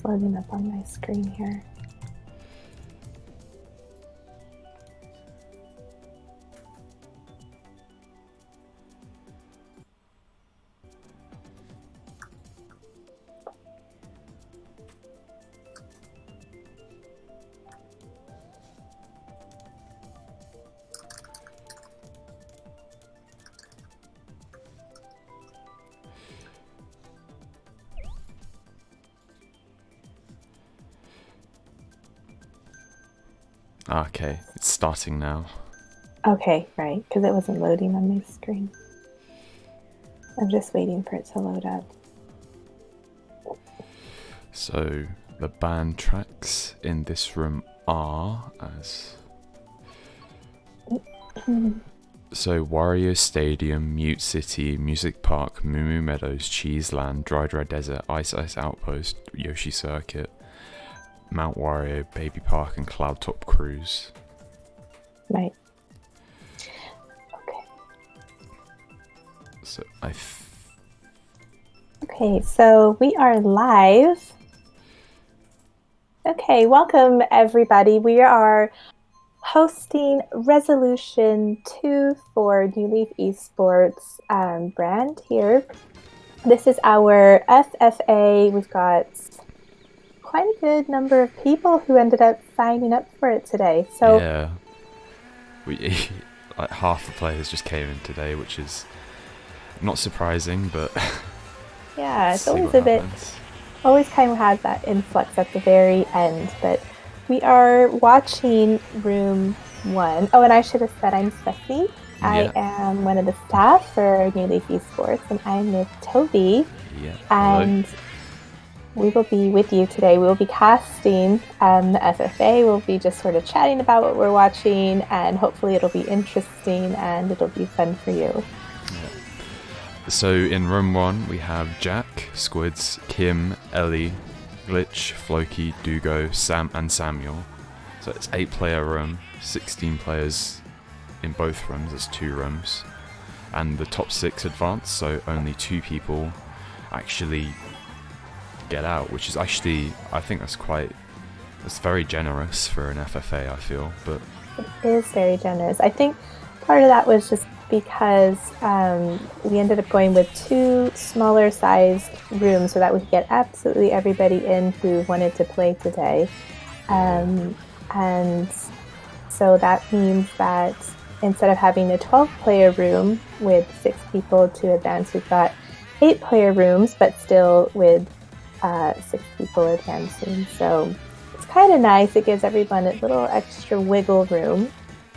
loading up on my screen here. Okay, it's starting now. Okay, right, because it wasn't loading on my screen. I'm just waiting for it to load up. So the band tracks in this room are as so Wario Stadium, Mute City, Music Park, Moo Moo Meadows, Cheeseland, Dry Dry Desert, Ice Ice Outpost, Yoshi Circuit, Mount Wario, Baby Park, and Cloud Top Cruise. Right. Okay. So Okay, so we are live. Okay, welcome everybody. We are hosting Resolution 2 for New Leaf eSports brand here. This is our FFA. We've got quite a good number of people who ended up signing up for it today. So yeah, like half the players just came in today, which is not surprising, but yeah, it's always a bit, always kind of has that influx at the very end. But we are watching room 1. Oh, and I should have said I'm Ceci. I am one of the staff for New Leaf eSports, and I'm with Toby. Yeah. And we will be with you today. We will be casting the FFA. We'll be just sort of chatting about what we're watching, and hopefully it'll be interesting and it'll be fun for you. Yeah. So in room 1 we have Jack, Squids, Kim, Ellie, Glitch, Floki, Dugo, Sam, and Samuel. So it's 8-player room, 16 players in both rooms. There's 2 rooms, and the top 6 advance. So only 2 people actually get out, which is actually, I think that's very generous for an FFA, I feel. But it is very generous. I think part of that was just because we ended up going with 2 smaller sized rooms so that we could get absolutely everybody in who wanted to play today. And so that means that instead of having a 12-player room with 6 people to advance, we've got 8-player rooms, but still with 6 people advancing. So it's kind of nice. It gives everyone a little extra wiggle room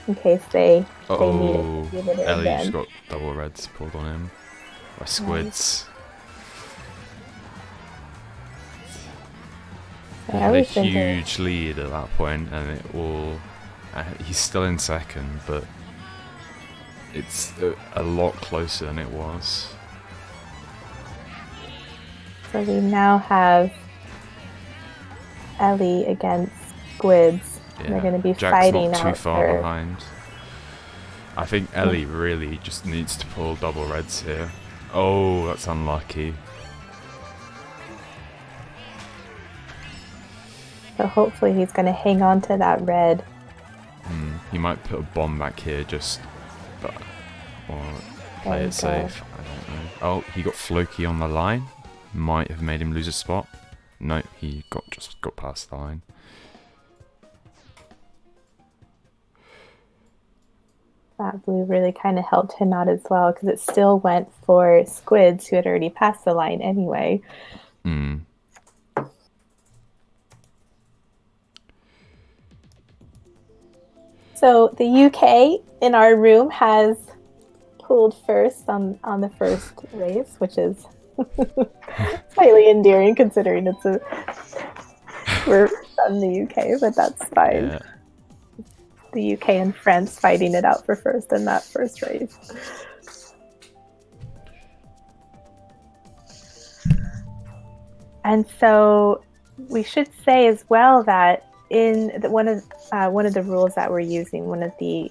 in case they need it. Give it Ellie just got double reds pulled on him by Squids. He had a huge lead at that point, and it will. He's still in second, but it's a lot closer than it was. So we now have Ellie against Squids. Yeah. They're going to be Jack's fighting not too far behind. I think Ellie really just needs to pull double reds here. Oh, that's unlucky. So hopefully he's going to hang on to that red. He might put a bomb back here or play it safe. I don't know. Oh, he got Floki on the line. Might have made him lose a spot. No, he just got past the line. That blue really kind of helped him out as well, because it still went for Squids, who had already passed the line anyway. So the UK in our room has pulled first on the first race, which is slightly endearing considering we're from the UK, but that's fine. Yeah. The UK and France fighting it out for first in that first race. And so we should say as well that in one of the rules that we're using, one of the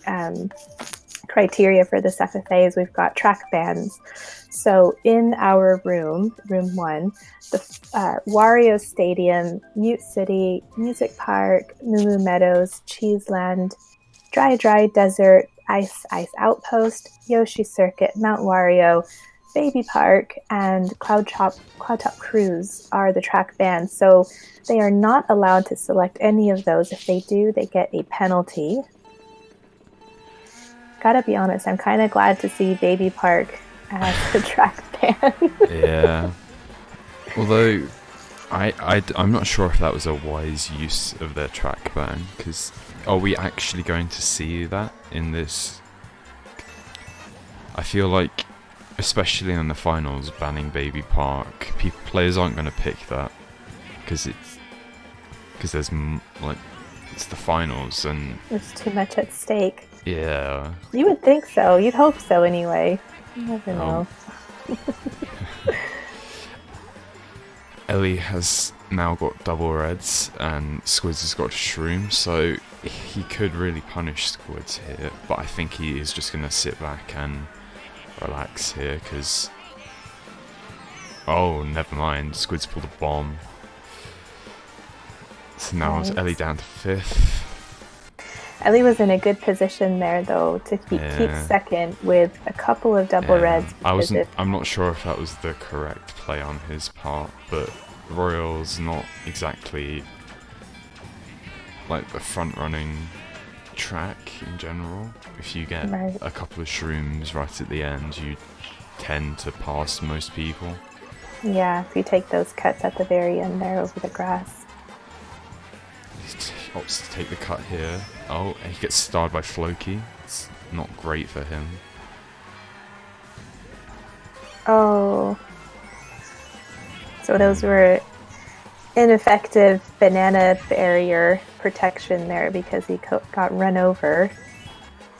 criteria for this FFA is we've got track bans. So in our room 1, the Wario Stadium, Mute City, Music Park, Moo Meadows, Cheeseland, Dry Desert, Ice Outpost, Yoshi Circuit, Mount Wario, Baby Park, and Cloud Top Cruise are the track bans. So they are not allowed to select any of those. If they do, they get a penalty. Gotta be honest, I'm kind of glad to see Baby Park as the track ban. Yeah. Although, I'm not sure if that was a wise use of their track ban, because are we actually going to see that in this? I feel like, especially in the finals, banning Baby Park, players aren't going to pick that, because there's like, it's the finals and There's too much at stake. Yeah. You would think so. You'd hope so anyway. You never know. Ellie has now got double reds and Squids has got shroom, so he could really punish Squids here, but I think he is just going to sit back and relax here because... Oh, never mind. Squids pulled a bomb. So now it's Ellie down to 5th. Ellie was in a good position there, though, to keep second with a couple of double reds. I'm not sure if that was the correct play on his part, but Royal's not exactly like the front-running track in general. If you get a couple of shrooms right at the end, you tend to pass most people. Yeah, if you take those cuts at the very end there over the grass. He opts to take the cut here. Oh, and he gets starred by Floki. It's not great for him. Oh. So those were ineffective banana barrier protection there because he got run over.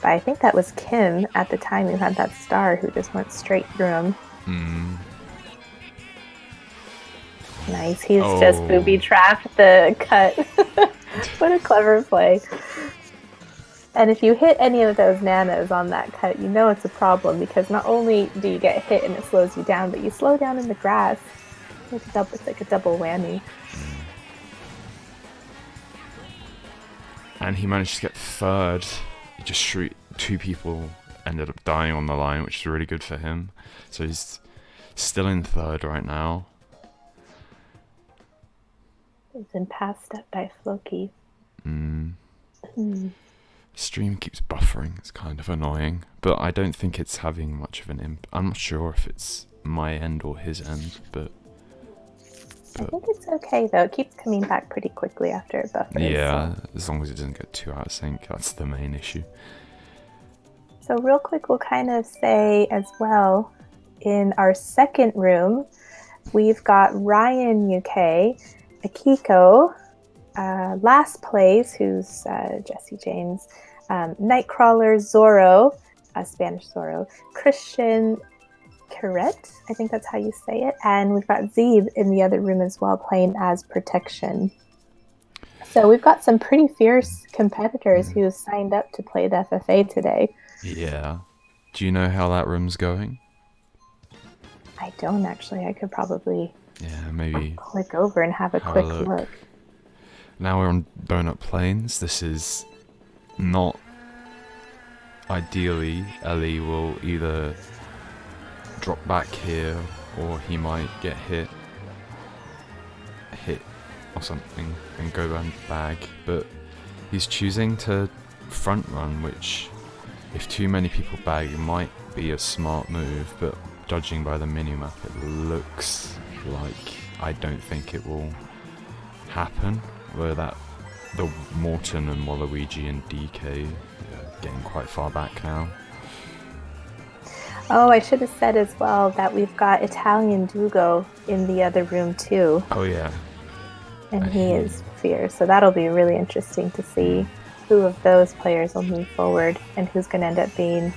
But I think that was Kim at the time who had that star who just went straight through him. Nice, he's just booby-trapped the cut. What a clever play. And if you hit any of those nanas on that cut, you know it's a problem because not only do you get hit and it slows you down, but you slow down in the grass. It's like a double whammy. And he managed to get 3rd. He just shoot 2 people, ended up dying on the line, which is really good for him. So he's still in 3rd right now. He's been passed up by Floki. Stream keeps buffering. It's kind of annoying, but I don't think it's having much of an impact. I'm not sure if it's my end or his end, but I think it's okay though. It keeps coming back pretty quickly after it buffers. Yeah, as long as it doesn't get too out of sync, that's the main issue. So real quick, we'll kind of say as well, in our second room, we've got Ryan UK, Akiko, Last Place, who's Jesse James, Nightcrawler, Zorro, Spanish Zorro, Christian Carette, I think that's how you say it, and we've got Zeeb in the other room as well, playing as Protection. So we've got some pretty fierce competitors who signed up to play the FFA today. Yeah. Do you know how that room's going? I don't actually. I could probably maybe click over and have a quick look. Now we're on Donut Plains. This is not... Ideally, Ellie will either drop back here or he might get hit or something and go around the bag, but he's choosing to front run, which if too many people bag it might be a smart move, but judging by the minimap it looks like I don't think it will happen, where the Morton and Waluigi and DK are getting quite far back now. Oh, I should have said as well that we've got Italian Dugo in the other room too. Oh yeah. And he is fierce, so that'll be really interesting to see who of those players will move forward and who's going to end up being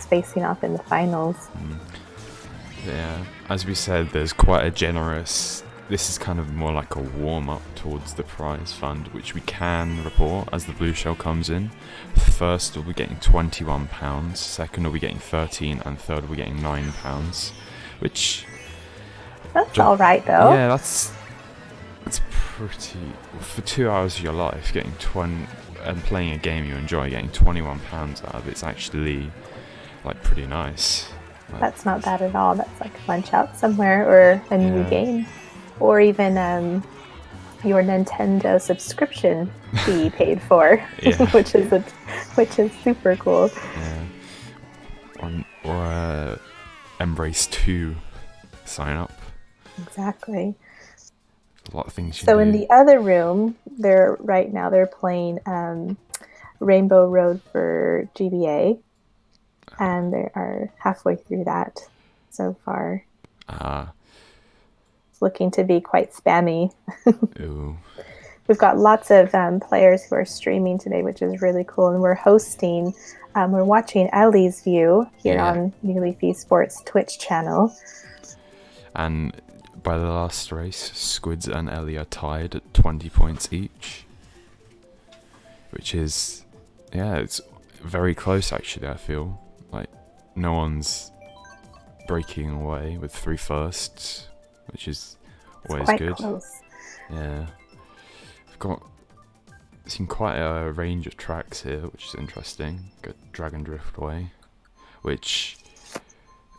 facing off in the finals. Yeah, as we said, there's quite a generous this is kind of more like a warm-up towards the prize fund, which we can report as the blue shell comes in. First we'll be getting £21, second we'll be getting 13, and third we'll be getting £9, which... That's alright though. Yeah, that's pretty... For 2 hours of your life, getting 20... and playing a game you enjoy, getting £21 out of it's actually, like, pretty nice. Like, that's not bad at all. That's like lunch out somewhere, or a new game. Or even your Nintendo subscription fee paid for, which is super cool. Yeah. Or Embrace 2 sign up. Exactly. A lot of things you So do. in the other room, they're playing Rainbow Road for GBA, and they are halfway through that so far. It's looking to be quite spammy. Ooh. We've got lots of players who are streaming today, which is really cool. And we're hosting, we're watching Ellie's view here on New Leaf eSports Twitch channel. And by the last race, Squids and Ellie are tied at 20 points each. Which is, it's very close actually, I feel. Like, no one's breaking away with 3 firsts, which is always quite good. Close. Yeah. We've seen quite a range of tracks here, which is interesting. Got Dragon Driftway, which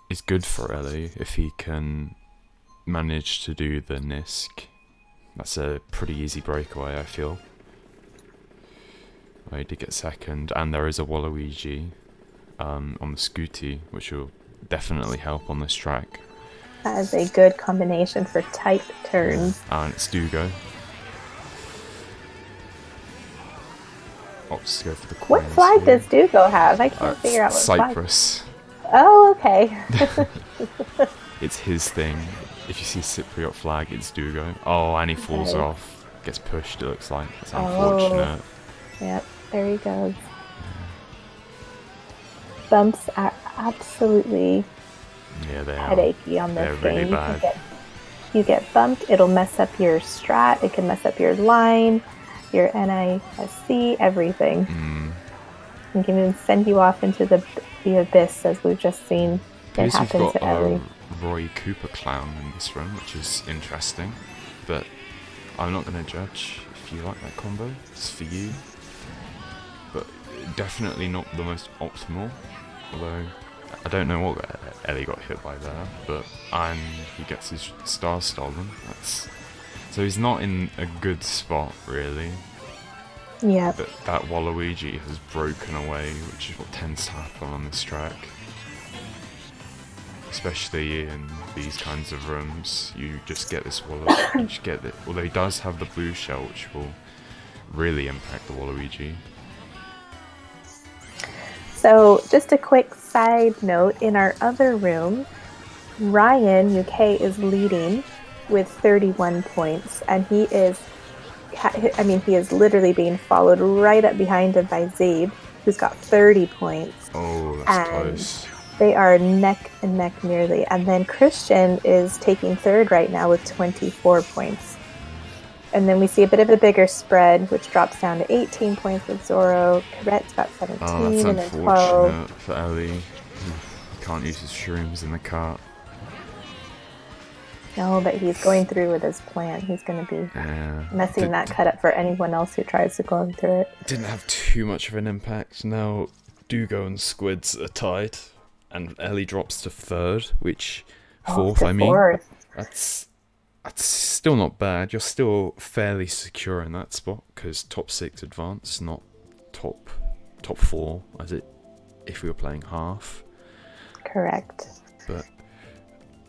is good for Ellie if he can manage to do the Nisk. That's a pretty easy breakaway, I feel. I did get second, and there is a Waluigi on the Scooty, which will definitely help on this track. That is a good combination for tight turns. And it's Dugo. Let's go for the What flag does Dugo have? I can't figure out what Cyprus. Flag. Oh, okay. It's his thing. If you see Cypriot flag, it's Dugo. Oh, and he falls off. Gets pushed, it looks like. It's unfortunate. Yep, there he goes. Bumps are absolutely headachy on this They're game. really bad. You get bumped, it'll mess up your strat, it can mess up your line, your NISC, everything. It can even send you off into the abyss, as we've just seen it happen to Ellie. Roy Cooper clown in this run, which is interesting, but I'm not going to judge if you like that combo. It's for you, but definitely not the most optimal, although I don't know what Ellie got hit by there, and he gets his star stolen. So he's not in a good spot, really. Yeah. But that Waluigi has broken away, which is what tends to happen on this track. Especially in these kinds of rooms, you just get this Waluigi. Although he does have the blue shell, which will really impact the Waluigi. So, just a quick side note, in our other room, Ryan, UK, is leading with 31 points, and he is literally being followed right up behind him by Zabe, who's got 30 points. Oh, that's close. They are neck and neck nearly. And then Christian is taking third right now with 24 points. And then we see a bit of a bigger spread, which drops down to 18 points with Zoro. Corret's got 17, that's and then 12. Unfortunate for Ellie. He can't use his shrooms in the cart. No, but he's going through with his plan. He's going to be messing that cut up for anyone else who tries to go through it. Didn't have too much of an impact. Now Dugo and Squids are tied, and Ellie drops to third, which fourth. That's still not bad. You're still fairly secure in that spot because top 6 advance, not top 4, as if we were playing half. Correct. But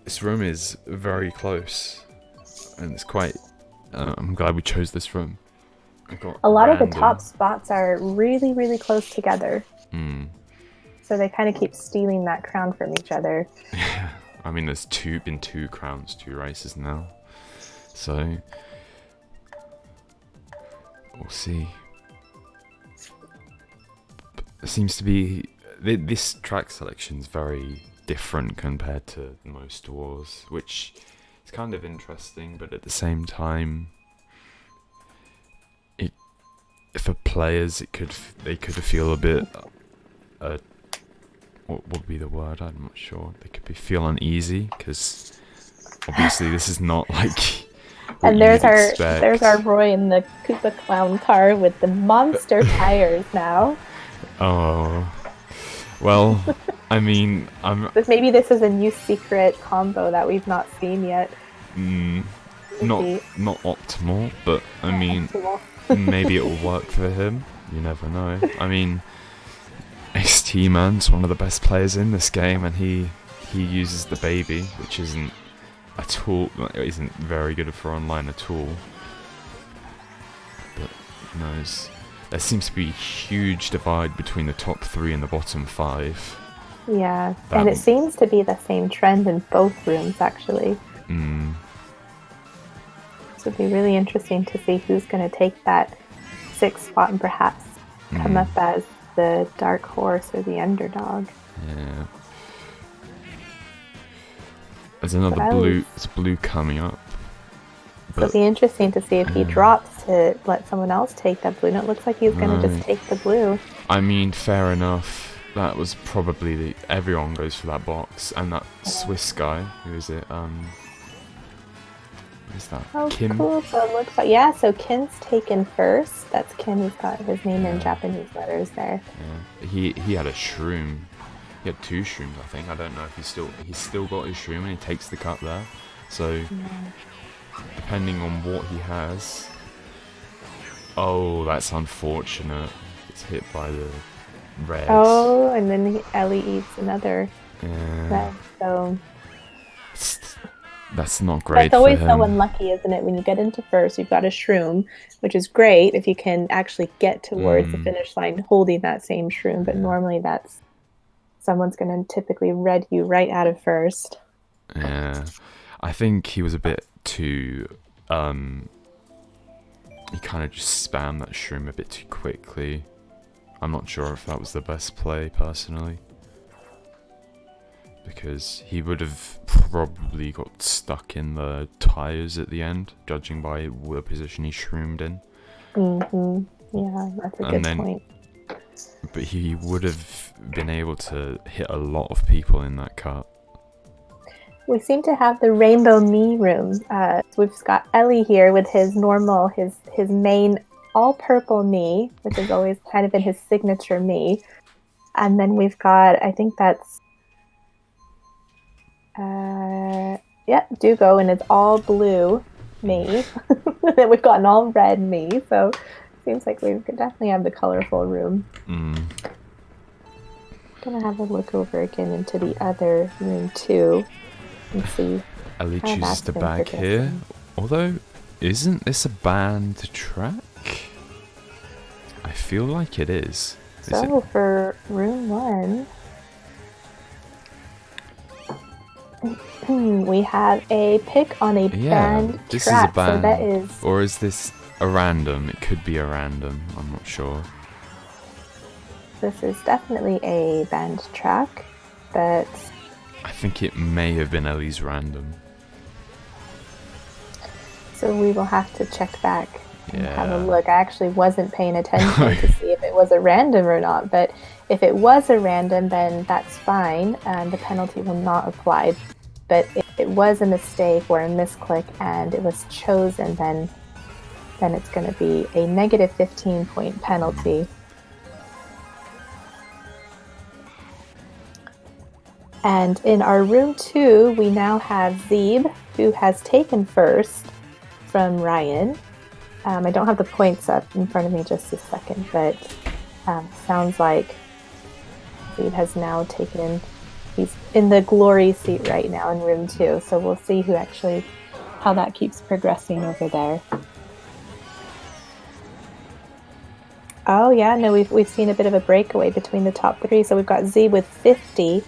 this room is very close, and it's quite. I'm glad we chose this room. A lot of the top spots are really, really close together. So they kind of keep stealing that crown from each other. Yeah, I mean, there's been 2 crowns, 2 races now. So we'll see. But it seems to be this track selection is very different compared to most wars, which it's kind of interesting, but at the same time, it for players they could feel a bit what would be the word? I'm not sure. They could feel uneasy because obviously this is not like what And you'd there's expect. our Roy in the Koopa Clown car with the monster tires now. Oh, well, I mean, Maybe this is a new secret combo that we've not seen yet. not Maybe. not optimal, but I mean, Optimal. maybe it will work for him. You never know. I mean, XT Man's one of the best players in this game, and he uses the baby, which isn't isn't very good for online at all. But who knows? There seems to be a huge divide between the top 3 and the bottom 5. Yeah, and it seems to be the same trend in both rooms, actually. So it'd be really interesting to see who's going to take that 6th spot and perhaps come up as the dark horse or the underdog. Yeah. There's another blue coming up. So it'll be interesting to see if he drops to let someone else take that blue. And it looks like he's going to just take the blue. I mean, fair enough. That was probably everyone goes for that box, and that Swiss guy. Who is it? Who is that? Oh, Kim. Cool. So it looks like so Kim's taken first. That's Kim. He's got his name in Japanese letters there. Yeah. He had a shroom. He had 2 shrooms, I think. I don't know if he's still got his shroom and he takes the cut there. So depending on what he has. Oh, that's unfortunate. It's hit by the red. Oh, and then Ellie eats another red. So that's not great. That's always for him. so unlucky, isn't it? When you get into first, you've got a shroom, which is great if you can actually get towards the finish line holding that same shroom. But normally someone's going to typically red you right out of first. Yeah, I think he was a bit too. He kind of just spammed that shroom a bit too quickly. I'm not sure if that was the best play personally, because he would have probably got stuck in the tires at the end, judging by the position he shroomed in. Yeah, that's a good point. But he would have been able to hit a lot of people in that cut. We seem to have the Rainbow Me room. So we've got Ellie here with his main all purple me, which has always kind of been his signature me. And then we've got, I think that's, Dugo and his all blue me. Then we've got an all red me. So it seems like we could definitely have the colorful room. I'm gonna have a look over again into the other room too. And see. Ellie chooses the bag here. Although, isn't this a banned track? I feel like it is. So for room 1, we have a pick on a banned this track. Is a banned, so that is. Or is this a random? It could be a random. I'm not sure. This is definitely a banned track, but I think it may have been Ellie's random. So we will have to check back and have a look. I actually wasn't paying attention to see if it was a random or not, but if it was a random, then that's fine. The penalty will not apply. But if it was a mistake or a misclick and it was chosen, then it's going to be a negative 15-point penalty. And in our room 2, we now have Zeeb, who has taken first from Ryan. I don't have the points up in front of me just a second, but sounds like Zeeb has now taken. He's in the glory seat right now in room 2, so we'll see how that keeps progressing over there. Oh yeah, no, we've seen a bit of a breakaway between the top 3. So we've got Zeeb with 50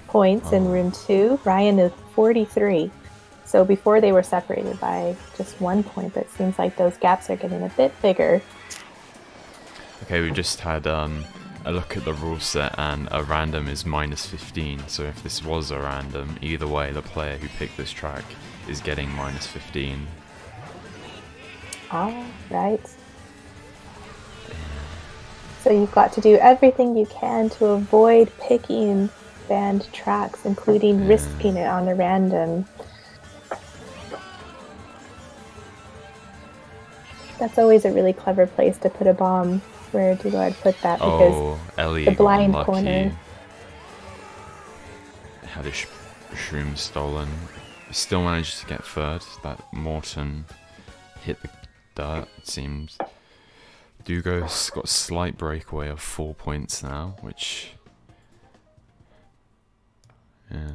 points in room 2. Ryan is 43. So before they were separated by just 1 point, but it seems like those gaps are getting a bit bigger. Okay, we just had a look at the rule set, and a random is minus 15. So if this was a random, either way, the player who picked this track is getting minus 15. All right. So you've got to do everything you can to avoid picking banned tracks, including risking it on a random. That's always a really clever place to put a bomb. Where do I put that? Because Oh, Ellie the got blind unlucky. corner. Had his shroom stolen. He still managed to get third. That Morton hit the dirt, it seems. Dugo's got a slight breakaway of 4 points now, which... yeah.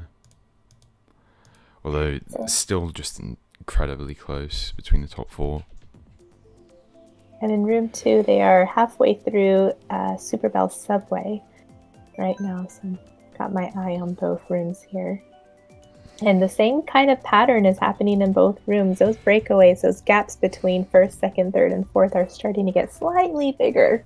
Although, still just incredibly close between the top 4. And in room 2, they are halfway through Super Bell Subway right now. So got my eye on both rooms here. And the same kind of pattern is happening in both rooms. Those breakaways, those gaps between first, second, third, and fourth are starting to get slightly bigger.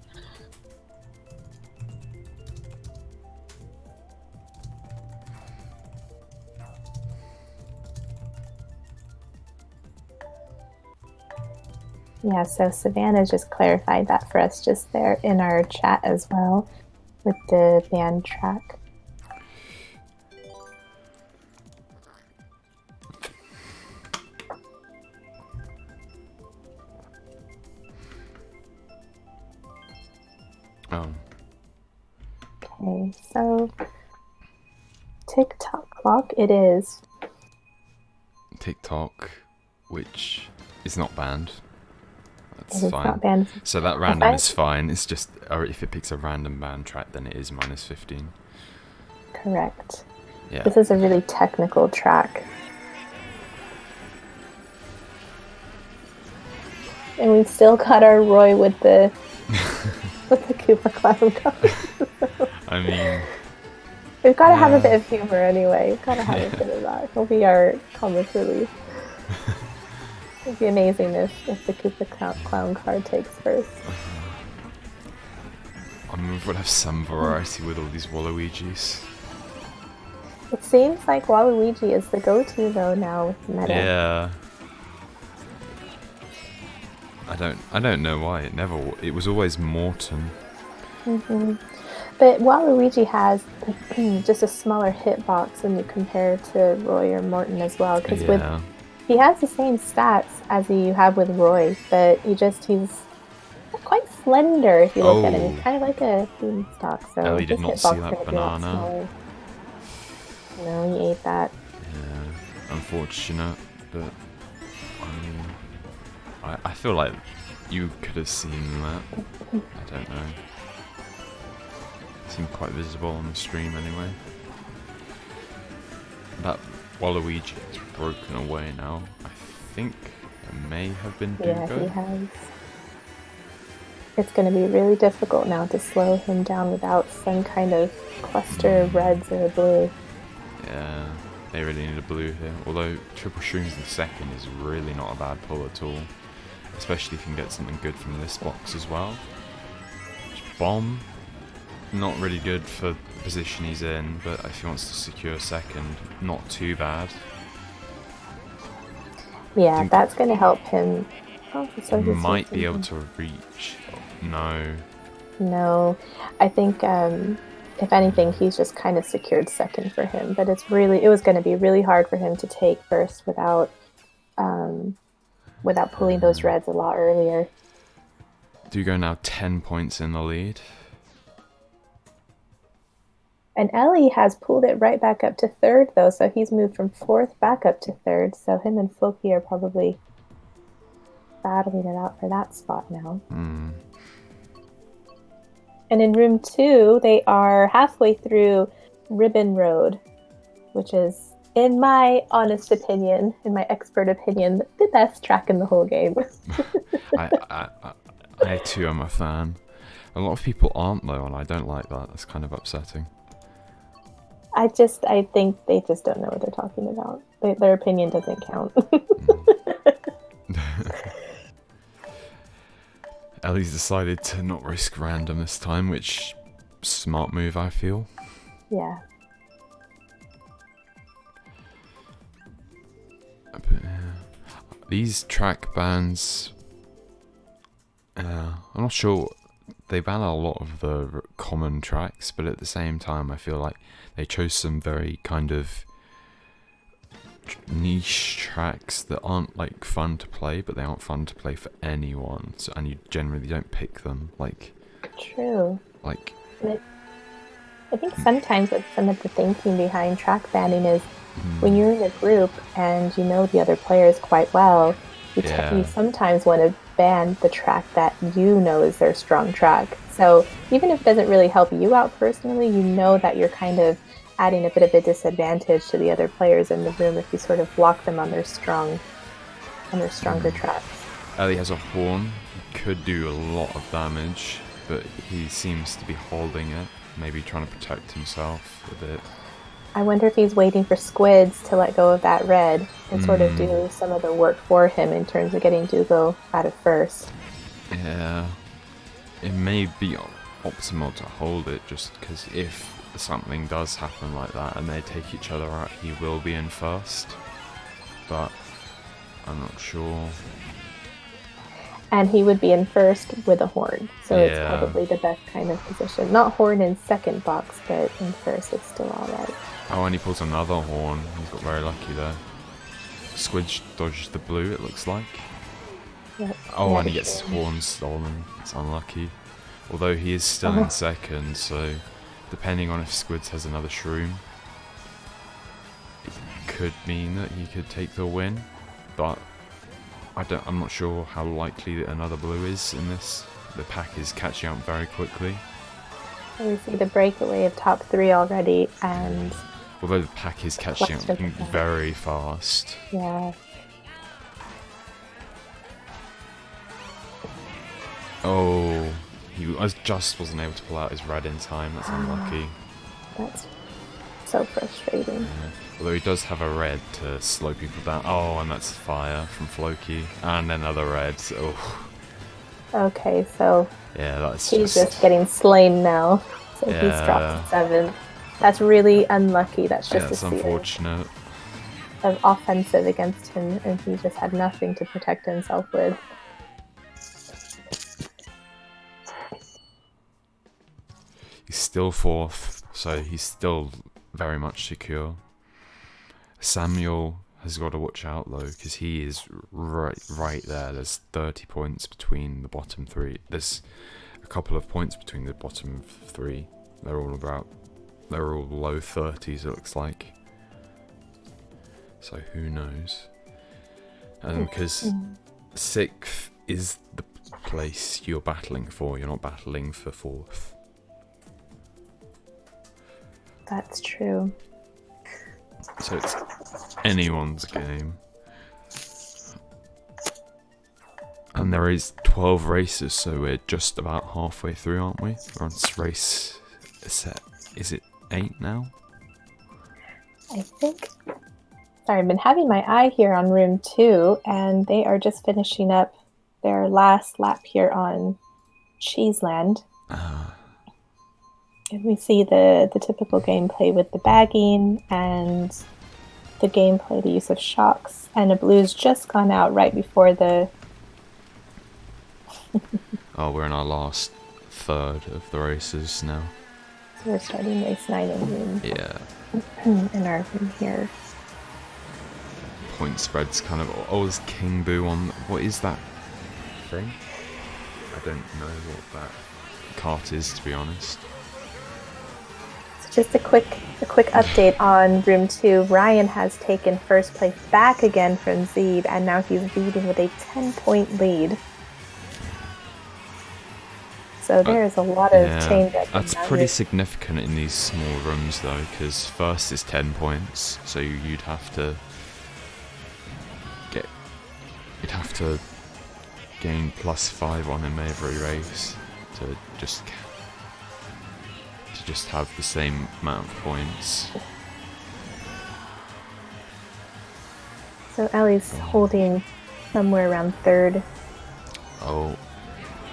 Yeah, so Savannah just clarified that for us just there in our chat as well with the band track. Oh. Okay, so TikTok clock it is. TikTok, which is not banned. That's It is fine. not banned. So that random is fine. It's just, or if it picks a random band track, then it is minus 15. Correct. Yeah. This is a really technical track. And we've still got our Roy with the with the Cooper Clown car. I mean, we've got to have a bit of humor anyway. We've got to have a bit of that. He'll be our comic relief. It'd be amazing if the Cooper Clown card takes first. I mean, we would have some variety with all these Waluigis. It seems like Waluigi is the go-to though now with meta. Yeah. I don't know why it was always Morton. Mm-hmm. But Waluigi has just a smaller hitbox when you compare to Roy or Morton as well, because he has the same stats as you have with Roy, but he's quite slender if you look at him. He's kind of like a beanstalk, so Ellie did not see that banana. No, he ate that. Yeah, unfortunate, but I mean, I feel like you could have seen that. I don't know. It seemed quite visible on the stream anyway. That Waluigi is broken away now. I think it may have been Dugo. Yeah, he has. It's going to be really difficult now to slow him down without some kind of cluster of reds or blue. Yeah, they really need a blue here. Although Triple Shrooms in second is really not a bad pull at all. Especially if you can get something good from this box as well. Bomb, not really good for the position he's in, but if he wants to secure second, not too bad. Yeah, that's going to help him. Oh, so he might be able to reach. No. No, I think if anything, he's just kind of secured second for him. But it was going to be really hard for him to take first without pulling those reds a lot earlier. Dugo now 10 points in the lead. And Ellie has pulled it right back up to third, though, so he's moved from fourth back up to third. So him and Floki are probably battling it out for that spot now. Mm. And in room 2, they are halfway through Ribbon Road, which is, in my honest opinion, in my expert opinion, the best track in the whole game. I too am a fan. A lot of people aren't though, and I don't like that. That's kind of upsetting. I think they just don't know what they're talking about. Their opinion doesn't count. Ellie's decided to not risk random this time, which smart move, I feel. Yeah. But These track bans, I'm not sure. They ban a lot of the common tracks, but at the same time, I feel like they chose some very kind of niche tracks that aren't like fun to play, but they aren't fun to play for anyone. So, and you generally don't pick them. True. Like. And I think sometimes what some of the thinking behind track banning is when you're in a group and you know the other players quite well, you sometimes want to ban the track that you know is their strong track. So even if it doesn't really help you out personally, you know that you're kind of adding a bit of a disadvantage to the other players in the room if you sort of block them on their stronger tracks. Ellie has a horn. He could do a lot of damage, but he seems to be holding it, maybe trying to protect himself a bit. I wonder if he's waiting for Squids to let go of that red and sort of do some of the work for him in terms of getting Dougal out of first. Yeah, it may be optimal to hold it, just because if something does happen like that and they take each other out, he will be in first. But I'm not sure. And he would be in first with a horn, so it's probably the best kind of position. Not horn in second box, but in first it's still alright. Oh, and he pulls another horn. He's got very lucky there. Squidge dodges the blue, it looks like. Yep. Oh, and he gets his horn stolen. It's unlucky. Although he is still in second, so depending on if Squids has another shroom, it could mean that he could take the win. But I'm not sure how likely that another blue is in this. The pack is catching up very quickly. So we see the breakaway of top 3 already, and although the pack is catching up very fast. Yeah. Oh, he just wasn't able to pull out his red in time. That's unlucky. That's so frustrating. Yeah. Although he does have a red to slow people down. Oh, and that's fire from Floki. And another red. Oh. Okay, so yeah, that's he's just getting slain now. So he's dropped to 7th. That's really unlucky. That's just that's unfortunate. Of offensive against him, and he just had nothing to protect himself with. He's still 4th, so he's still very much secure. Samuel has got to watch out though, because he is right there. There's 30 points between the bottom 3. There's a couple of points between the bottom 3. They're all low 30s, it looks like. So who knows? And because 6th is the place you're battling for, you're not battling for 4th. That's true. So it's anyone's game. And there is 12 races, so we're just about halfway through, aren't we? We're on race set. Is it 8 now? I think. Sorry, I've been having my eye here on room 2, and they are just finishing up their last lap here on Cheeseland. And we see the typical gameplay with the bagging and the gameplay, the use of shocks, and a blue's just gone out right before the... Oh, we're in our last third of the races now. So we're starting race 9 in room. Yeah. In our room here. Point spread's kind of... Oh, there's King Boo on... What is that thing? I don't know what that cart is, to be honest. Just a quick update on room 2. Ryan has taken first place back again from Zeeb, and now he's leading with a 10-point lead. So there is a lot of change. That's pretty significant in these small rooms, though, because first is 10 points, so you'd have to gain +5 on him every race to just have the same amount of points. So Ellie's holding somewhere around 3rd. Oh,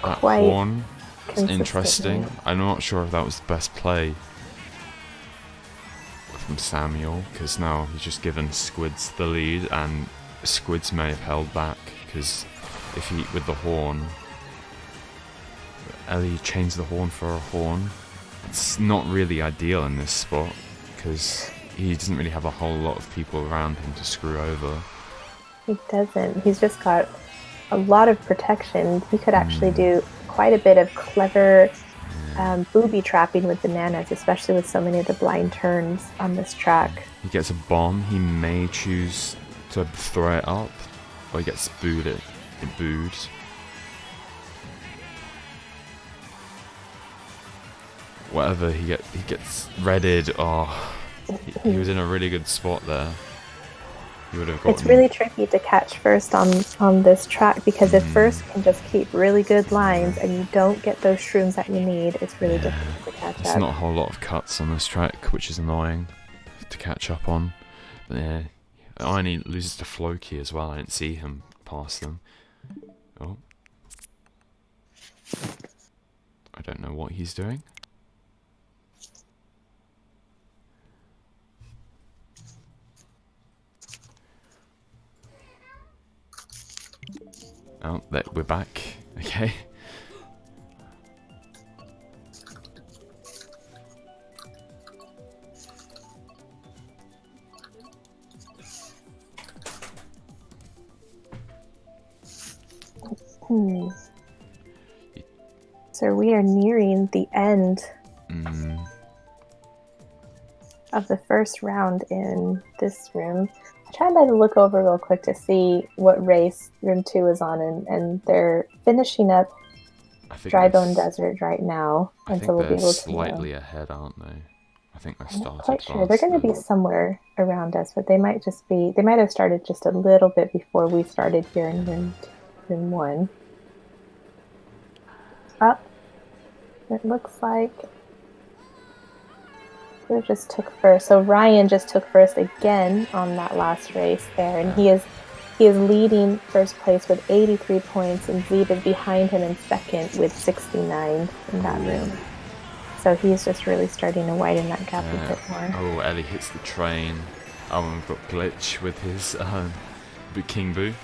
that horn is interesting. I'm not sure if that was the best play from Samuel, because now he's just given Squids the lead, and Squids may have held back, because if he, with the horn, Ellie chains the horn for a horn. It's not really ideal in this spot, because he doesn't really have a whole lot of people around him to screw over. He doesn't. He's just got a lot of protection. He could actually do quite a bit of clever booby trapping with bananas, especially with so many of the blind turns on this track. He gets a bomb, he may choose to throw it up, or he gets booed. Whatever, he gets redded. Oh, he was in a really good spot there. He would have gotten... It's really tricky to catch first on this track, because if first can just keep really good lines and you don't get those shrooms that you need, it's really difficult to catch up. There's not a whole lot of cuts on this track, which is annoying to catch up on. But yeah, Irony loses to Floki as well. I didn't see him pass them. Oh. I don't know what he's doing. Oh, we're back. Okay. So we are nearing the end of the first round in this room. I tried to look over real quick to see what race room 2 is on, and they're finishing up Dry Bone Desert right now, and so we'll be able to slightly ahead, aren't they? I think they started. I'm not quite sure. They're going to be somewhere around us, but they might just be. They might have started just a little bit before we started here in room 1. Up. It looks like who just took first. So Ryan just took first again on that last race there, and he is leading first place with 83 points, and Zeeb is behind him in second with 69 in that room. So he's just really starting to widen that gap a bit more. Oh, Ellie hits the train. Oh, and we've got Glitch with his King Boo.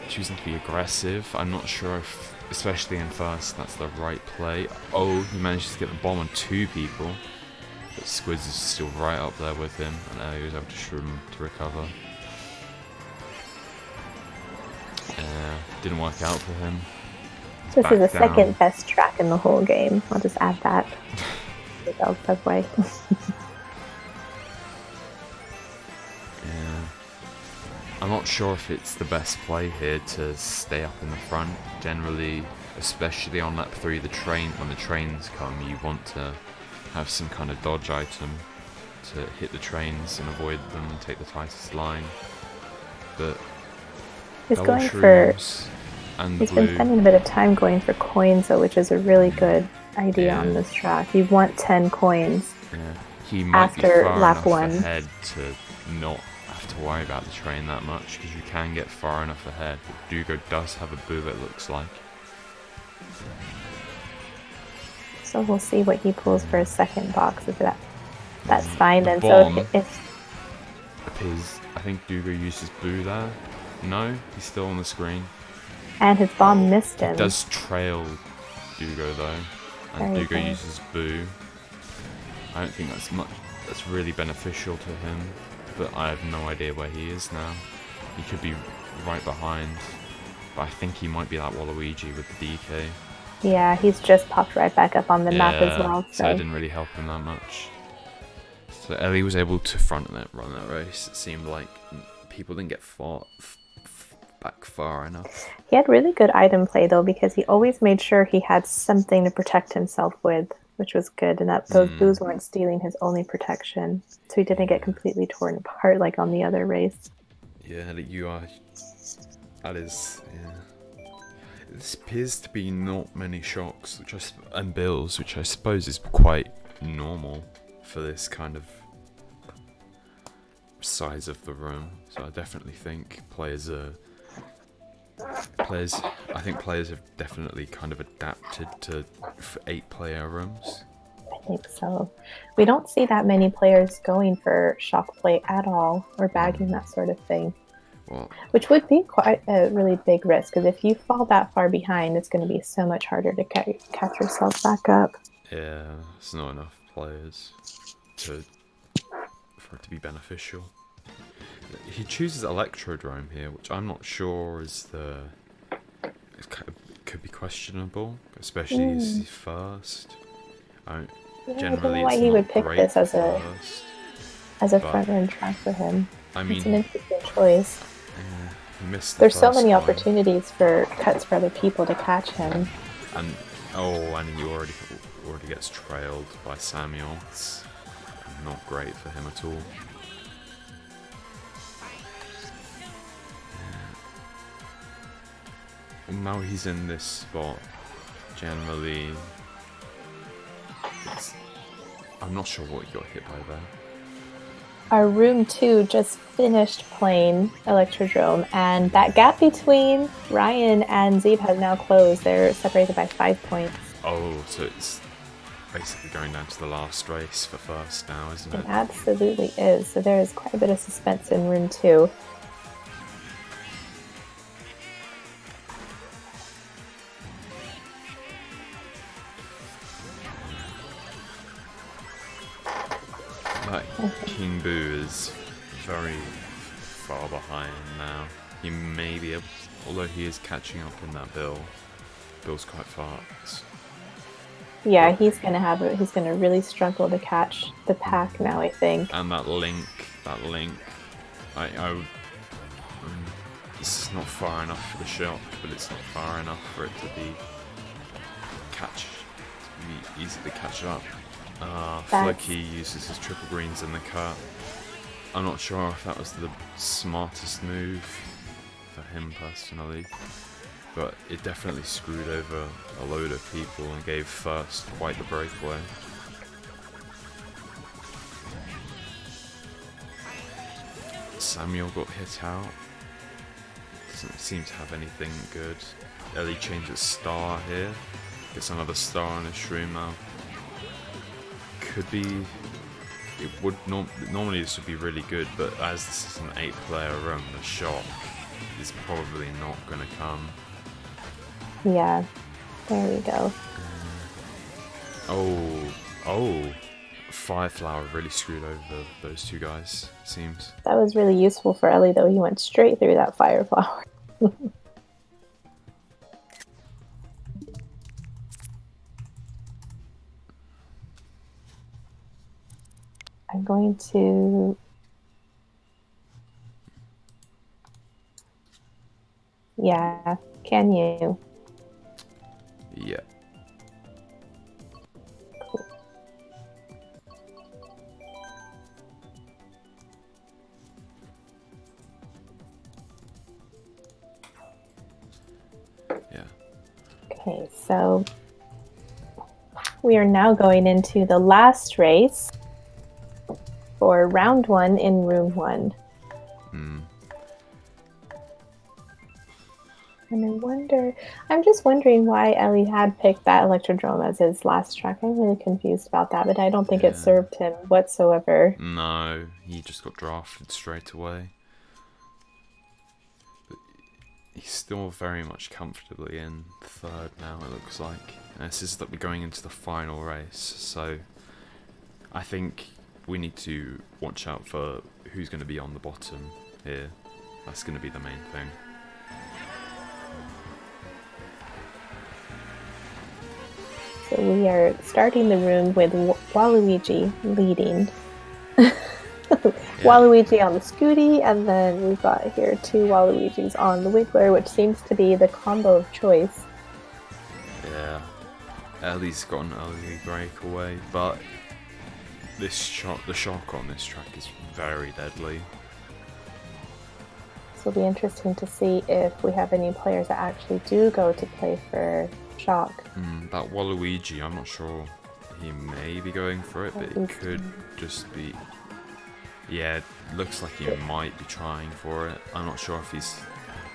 Choosing to be aggressive. I'm not sure if, especially in first, that's the right play. Oh, he manages to get the bomb on 2 people. But Squids is still right up there with him, and Ellie was able to shroom him to recover. Didn't work out for him. This is the second best track in the whole game. I'll just add that. Without Subway. Yeah. I'm not sure if it's the best play here to stay up in the front. Generally, especially on lap 3, when the trains come, you want to have some kind of dodge item to hit the trains and avoid them and take the tightest line. But he's going for. He's been spending a bit of time going for coins, though, which is a really good idea on this track. You want 10 coins. Yeah, he might after be far lap enough 1 ahead to not have to worry about the train that much, because you can get far enough ahead. But Dugo does have a boo, it looks like. So we'll see what he pulls for his second box. If that's fine, then. Bomb So if appears, I think Dugo uses boo there. No, he's still on the screen. And his bomb missed him. It does trail Dugo though, and Dugo uses boo. I don't think that's really beneficial to him, but I have no idea where he is now. He could be right behind, but I think he might be that Waluigi with the DK. Yeah, he's just popped right back up on the map as well. So it didn't really help him that much. So Ellie was able to run that race. It seemed like people didn't get back far enough. He had really good item play though, because he always made sure he had something to protect himself with, which was good, and that those boos weren't stealing his only protection, so he didn't get completely torn apart like on the other race. Yeah, that is, yeah. This appears to be not many shocks and bills, which I suppose is quite normal for this kind of size of the room. So I definitely think players have definitely kind of adapted to 8-player rooms. think so. We don't see that many players going for shock play at all or bagging that sort of thing, Well, which would be quite a really big risk because if you fall that far behind, it's going to be so much harder to catch yourself back up. yeah, it's not enough players to for it to be beneficial. He chooses Electrodrome here, which I'm not sure is it could be questionable, especially as he's first. I Yeah, I don't know generally why it's he not would pick great this first, as a but front run track for him. I It's an mean, interesting choice. he missed the There's so first many one, opportunities for cuts for other people to catch him. and and he already gets trailed by Samuel. It's not great for him at all. And now he's in this spot. Generally, I'm not sure what he got hit by there. Our room 2 just finished playing Electrodrome, and that gap between Ryan and Zeeb has now closed. They're separated by 5 points. Oh, so it's basically going down to the last race for first now, isn't it? It absolutely is. So there is quite a bit of suspense in room 2. That King Boo is very far behind now. He may be able, although he is catching up in that Bill. Bill's quite fast. Yeah, he's gonna really struggle to catch the pack now, I think. And that link, I would. It's not far enough for the shock, but it's not far enough for it to be easy to catch up. Floki uses his triple greens in the cut. I'm not sure if that was the smartest move for him personally, but it definitely screwed over a load of people and gave first quite the breakaway. Samuel got hit out. Doesn't seem to have anything good. Ellie changes star here. Gets another star on his shroom now. Could be. It would normally this would be really good, but as this is an 8-player room, the shock is probably not going to come. Yeah, there we go. Oh, Fireflower really screwed over those two guys, seems. That was really useful for Ellie, though. He went straight through that fire flower. I'm going to... Yeah, can you? Yeah. Cool. Yeah. Okay, so we are now going into the last race for round 1 in room 1. And I'm just wondering why Ellie had picked that Electrodrome as his last track. I'm really confused about that, but I don't think it served him whatsoever. No, he just got drafted straight away. But he's still very much comfortably in third now, it looks like. And this is that we're going into the final race, so I think we need to watch out for who's going to be on the bottom here. That's going to be the main thing. So we are starting the room with Waluigi leading. Waluigi on the Scooty, and then we've got here 2 Waluigis on the Wiggler, which seems to be the combo of choice. Yeah, Ellie's got an early breakaway, but the shock on this track is very deadly. So it'll be interesting to see if we have any players that actually do go to play for shock. That Waluigi, I'm not sure. He may be going for it, but it could just be... Yeah, it looks like he might be trying for it. I'm not sure if he's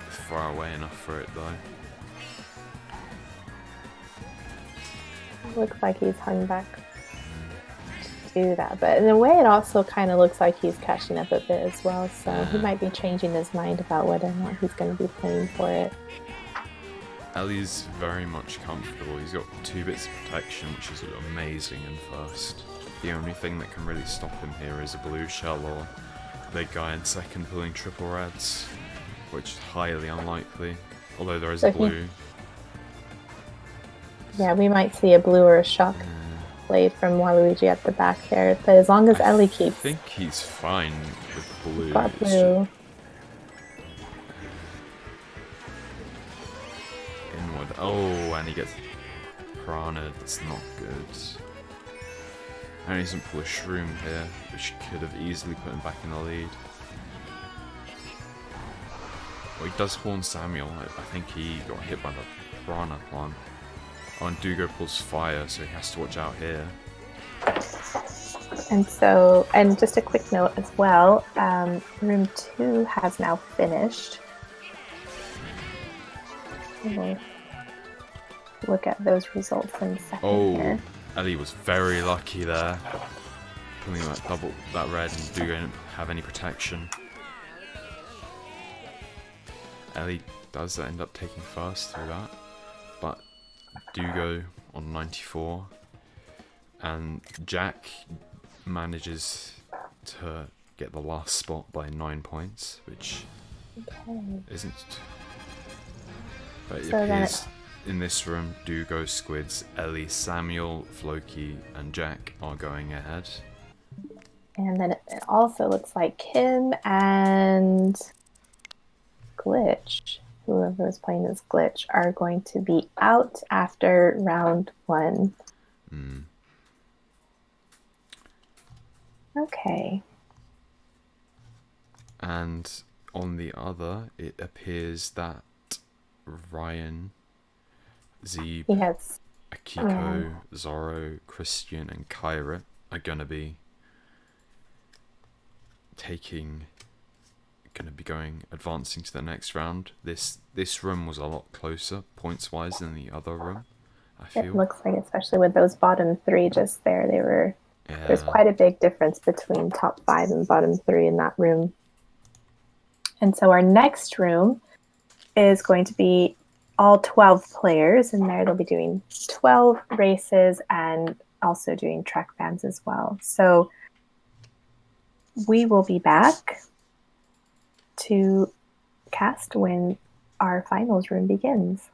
far away enough for it, though. Looks like he's hung back. do that. But in a way, it also kind of looks like he's catching up a bit as well. So he Uh, might be changing his mind about whether or not he's going to be playing for it. Ellie's very much comfortable. He's got 2 bits of protection, which is amazing in first. The only thing that can really stop him here is a blue shell or the guy in second pulling triple reds, which is highly unlikely. Although there is a So blue. yeah, we might see a blue or a shock blade from Waluigi at the back there. But as long as I Ellie keeps think he's fine with blue. got It's just blue, inward. Oh, and he gets piranha. That's not good. And he doesn't pull a shroom here, which could have easily put him back in the lead. Well, he does horn Samuel. I think he got hit by the piranha plant. Oh, and Dugo pulls fire, so he has to watch out here. and just a quick note as well. Room 2 has now finished. We'll look at those results in a second here. Ellie was very lucky there. Pulling that red, and Dugo didn't have any protection. Ellie does end up taking first through that, but Dugo on 94, and Jack manages to get the last spot by 9 points, which isn't. But it appears in this room, Dugo, Squids, Ellie, Samuel, Floki, and Jack are going ahead. And then it also looks like Kim and Glitch, whoever is playing as Glitch, are going to be out after round 1. Okay. And on the other, it appears that Ryan, Zeeb, He has Akiko, Zoro, Christian, and Kyra are gonna be advancing to the next round. This room was a lot closer points wise than the other room, I feel. It looks like, especially with those bottom 3 just there, Yeah. there's quite a big difference between top 5 and bottom 3 in that room. And so our next room is going to be all 12 players, and there they'll be doing 12 races and also doing track bans as well. So we will be back to cast when our finals room begins.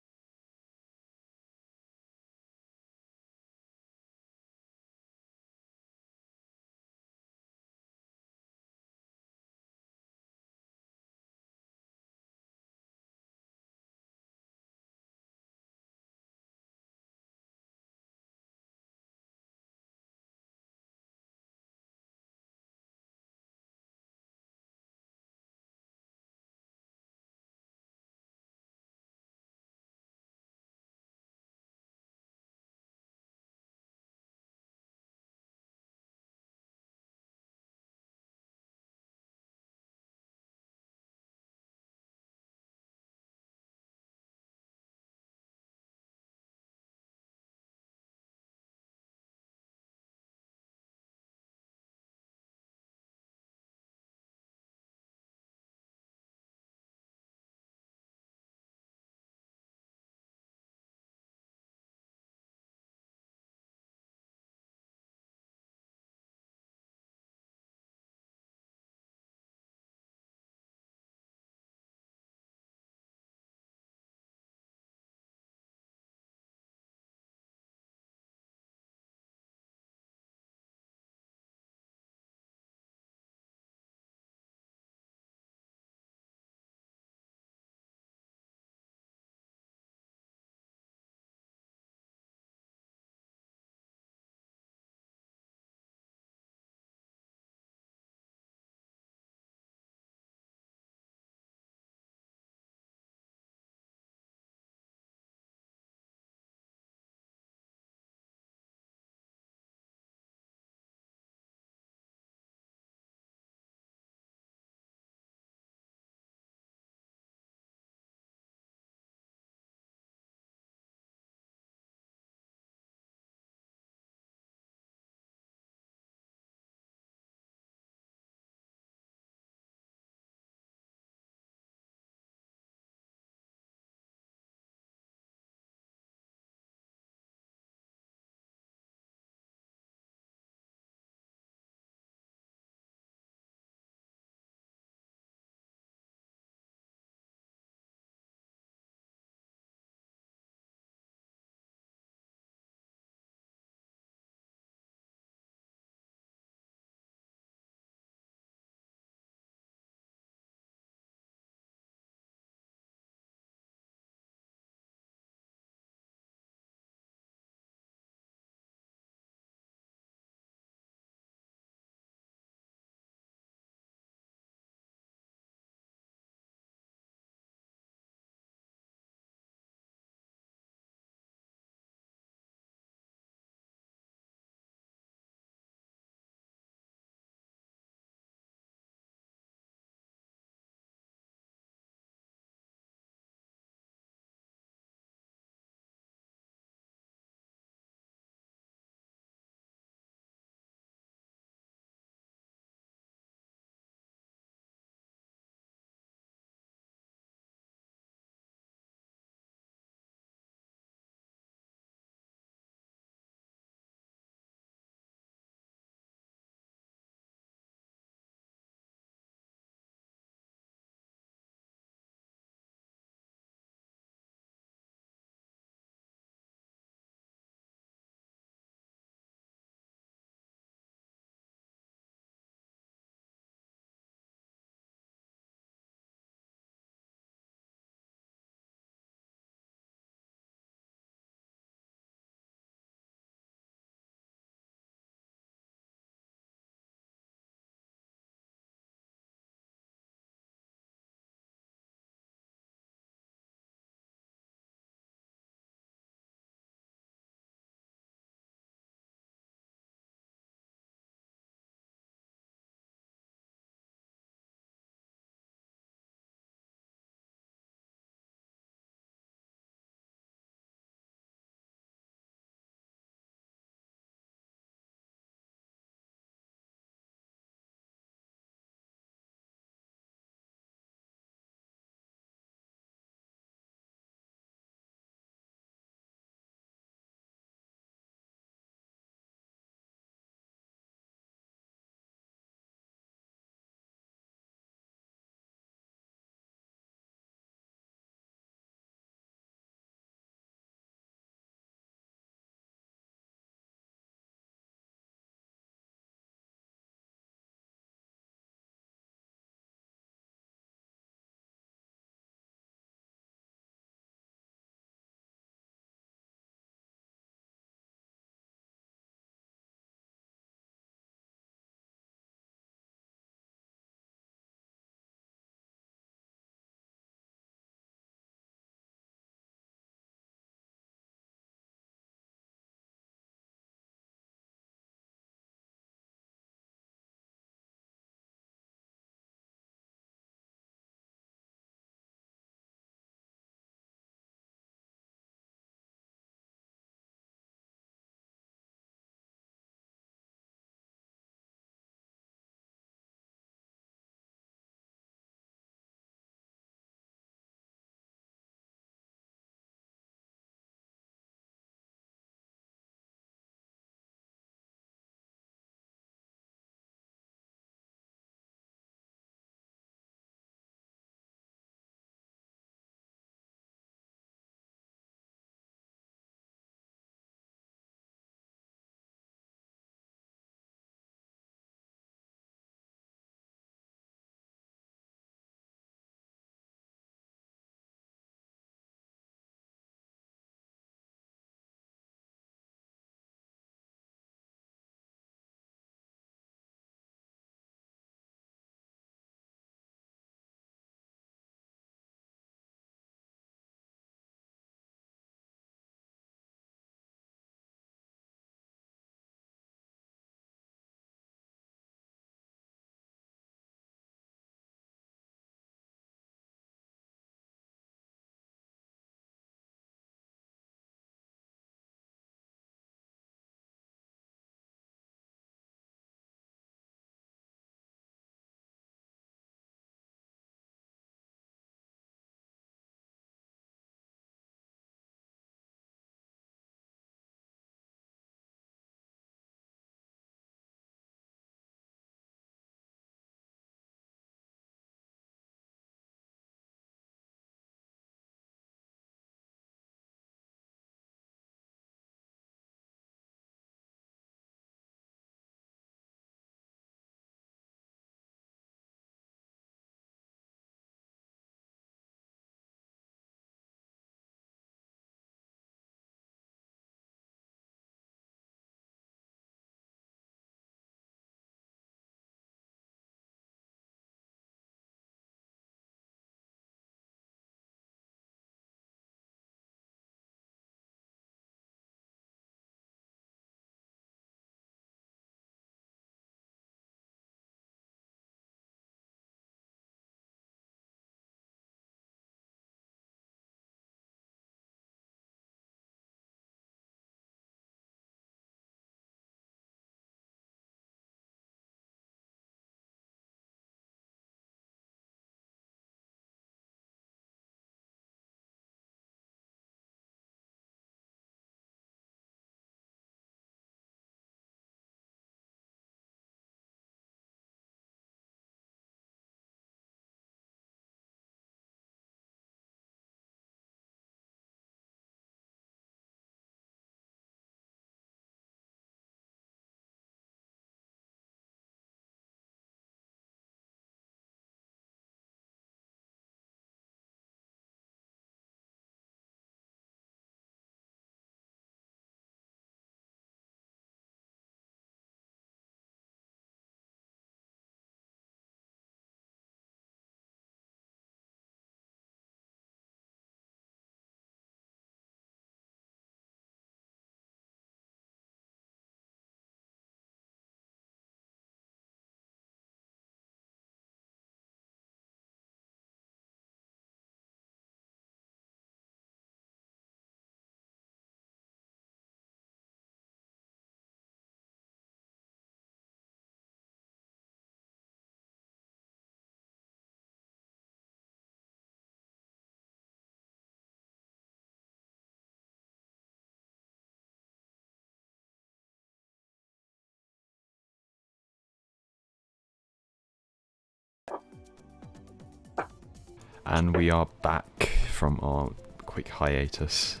And we are back from our quick hiatus.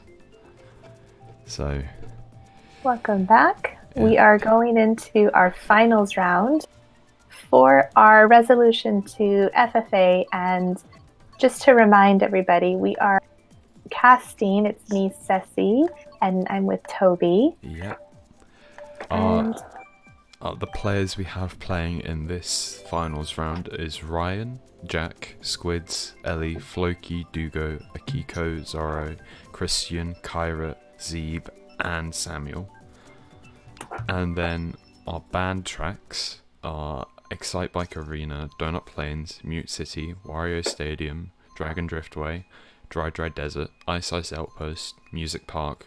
So, Welcome back. yeah. We are going into our finals round for our resolution to FFA. And just to remind everybody, we are casting. It's me, Ceci, and I'm with Toby. Yep. And the players we have playing in this finals round is Ryan, Jack, Squids, Ellie, Floki, Dugo, Akiko, Zoro, Christian, Kyra, Zeeb, and Samuel. And then our banned tracks are Excite Bike Arena, Donut Plains, Mute City, Wario Stadium, Dragon Driftway, Dry Desert, Ice Outpost, Music Park,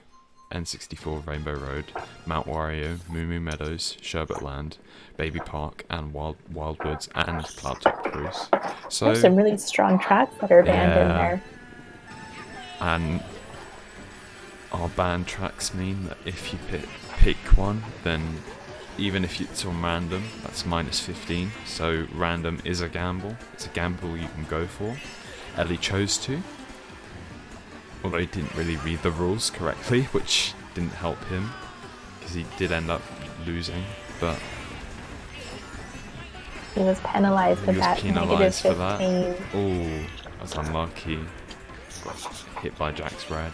N64 Rainbow Road, Mount Wario, Moo Moo Meadows, Sherbet Land, Baby Park, and Wildwoods, and Cloudtop Cruise. So there's some really strong tracks that are banned in there. And our banned tracks mean that if you pick one, then even if it's on random, that's -15. So random is a gamble. It's a gamble you can go for. Ellie chose to, although he didn't really read the rules correctly, which didn't help him, because he did end up losing, but he was penalized with that penalised for that. -15. Oh, that's unlucky. Hit by Jack's red.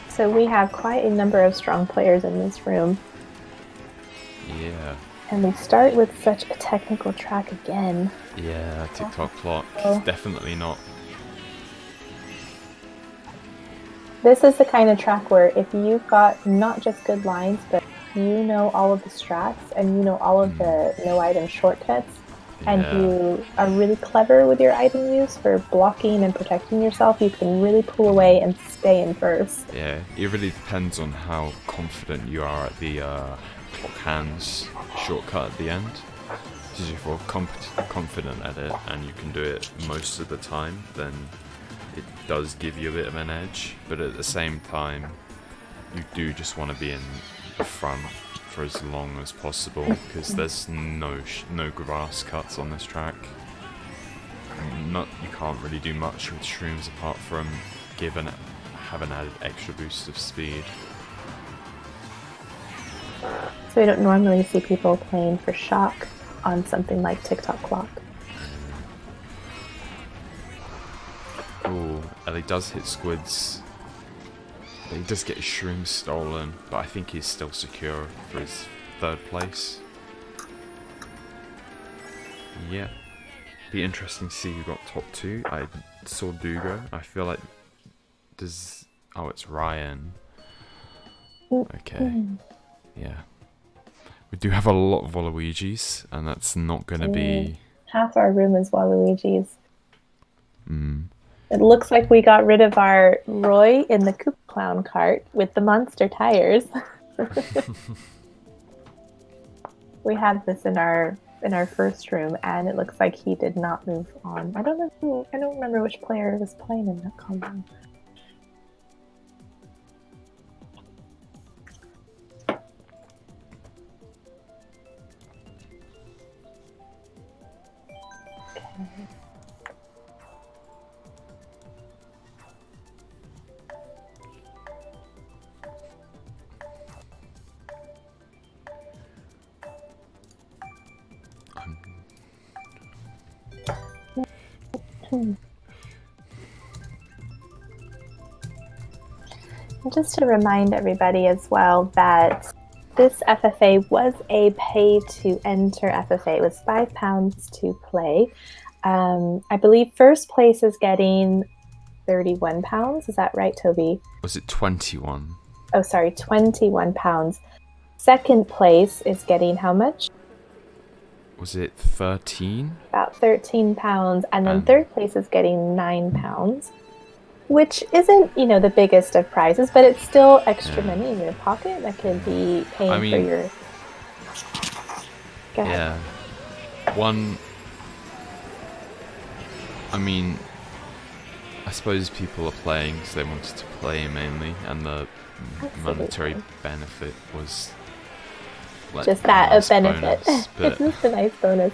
So we have quite a number of strong players in this room. Yeah. And we start with such a technical track again. Yeah, TikTok clock. Definitely not. This is the kind of track where if you've got not just good lines, but you know all of the strats and you know all of the no item shortcuts, and you are really clever with your item use for blocking and protecting yourself, you can really pull away and stay in first. Yeah, it really depends on how confident you are at the clock hands shortcut at the end. Because if you're confident at it and you can do it most of the time, then it does give you a bit of an edge. But at the same time, you do just want to be in the front for as long as possible, because there's no grass cuts on this track. You can't really do much with shrooms apart from have an added extra boost of speed. So we don't normally see people playing for shock on something like TikTok clock. Ooh, Ellie does hit Squids. He does get his shrooms stolen, but I think he's still secure for his 3rd place. Yeah. Be interesting to see who got top 2. I saw Dugo. I feel like oh, it's Ryan. Okay. Yeah. We do have a lot of Waluigis, and that's not going to be... Half our room is Waluigi's. It looks like we got rid of our Roy in the Koop Clown cart with the monster tires. We had this in our first room, and it looks like he did not move on. I don't remember which player was playing in that combo. Just to remind everybody as well that this FFA was a pay-to-enter FFA. It was £5 to play. I believe first place is getting £31. Is that right, Toby? Was it 21? Oh, sorry, £21. Second place is getting how much? Was it 13? About £13. And then third place is getting £9. Which isn't, the biggest of prizes, but it's still extra money in your pocket that could be paying for your... Go ahead. Yeah. I suppose people are playing because they wanted to play mainly, and the monetary benefit was... just that, a benefit. Bonus, but... It's just a nice bonus.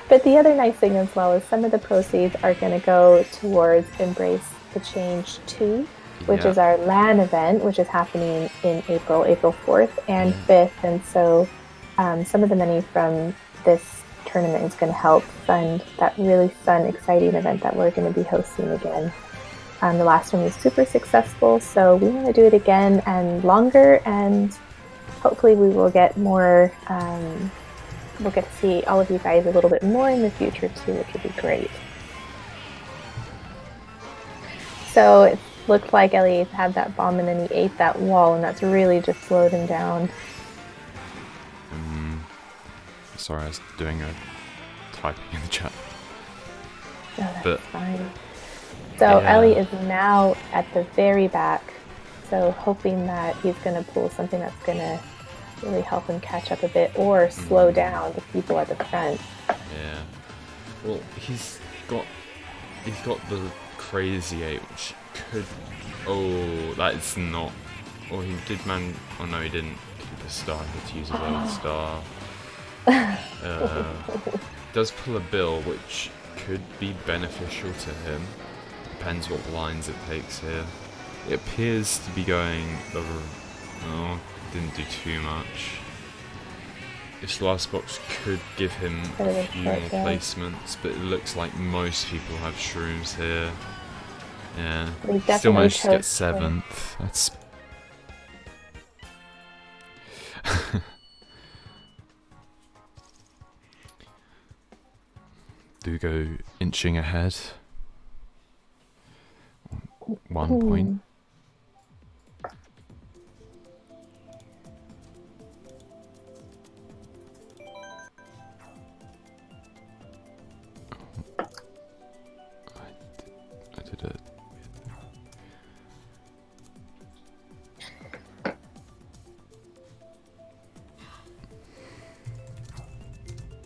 But the other nice thing as well is some of the proceeds are going to go towards Embrace the Change 2, which Yeah, is our LAN event, which is happening in April 4th and yeah. 5th. And so some of the money from this tournament is going to help fund that really fun, exciting event that we're going to be hosting again. The last one was super successful, so we want to do it again and longer, and hopefully we will get more. We'll get to see all of you guys a little bit more in the future too, which would be great. So it looked like Ellie had that bomb and then he ate that wall, and that's really just slowed him down. Sorry, I was doing a typing in the chat. No, that's But fine. So yeah, Ellie is now at the very back, so hoping that he's going to pull something that's going to really help him catch up a bit or slow down the people at the front. yeah. Well, he's got the crazy eight, which could. Oh, that is not. Or he did man. Oh no, he didn't keep a star. He had to use his own star. Does pull a bill, which could be beneficial to him. Depends what lines it takes here. It appears to be going the. Oh, didn't do too much. This last box could give him a few more placements, but it looks like most people have shrooms here. Yeah, still managed to get 7th. That's. Dugo inching ahead. 1 point. I did it.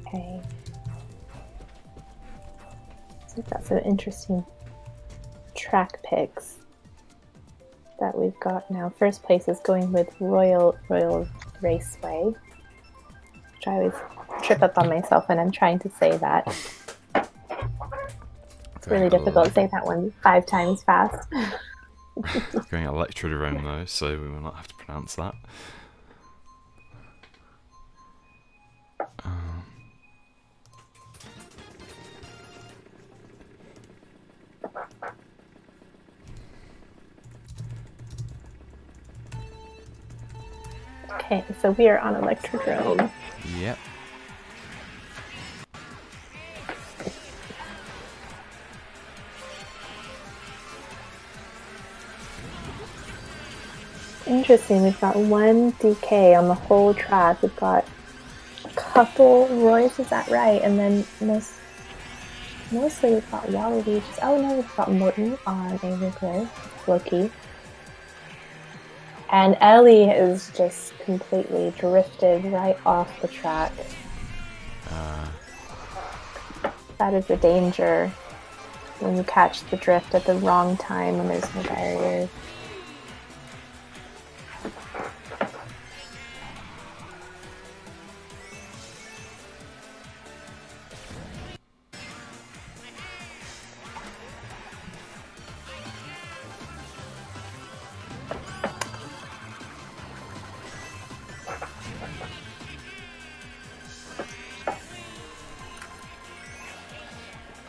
Okay. So we've got some interesting track picks that we've got now. First place is going with Royal Raceway, which I always trip up on myself when I'm trying to say that. It's really difficult to say that one 5 times fast. Going Electrodrome though, so we will not have to pronounce that. Okay, so we are on Electrodrome. Yep. Interesting, we've got 1 DK on the whole track. We've got a couple Royce, is that right? And then mostly we've got Waluigi. Oh no, we've got Morton on a nuclear, Loki. And Ellie is just completely drifted right off the track. That is a danger when you catch the drift at the wrong time when there's no barriers.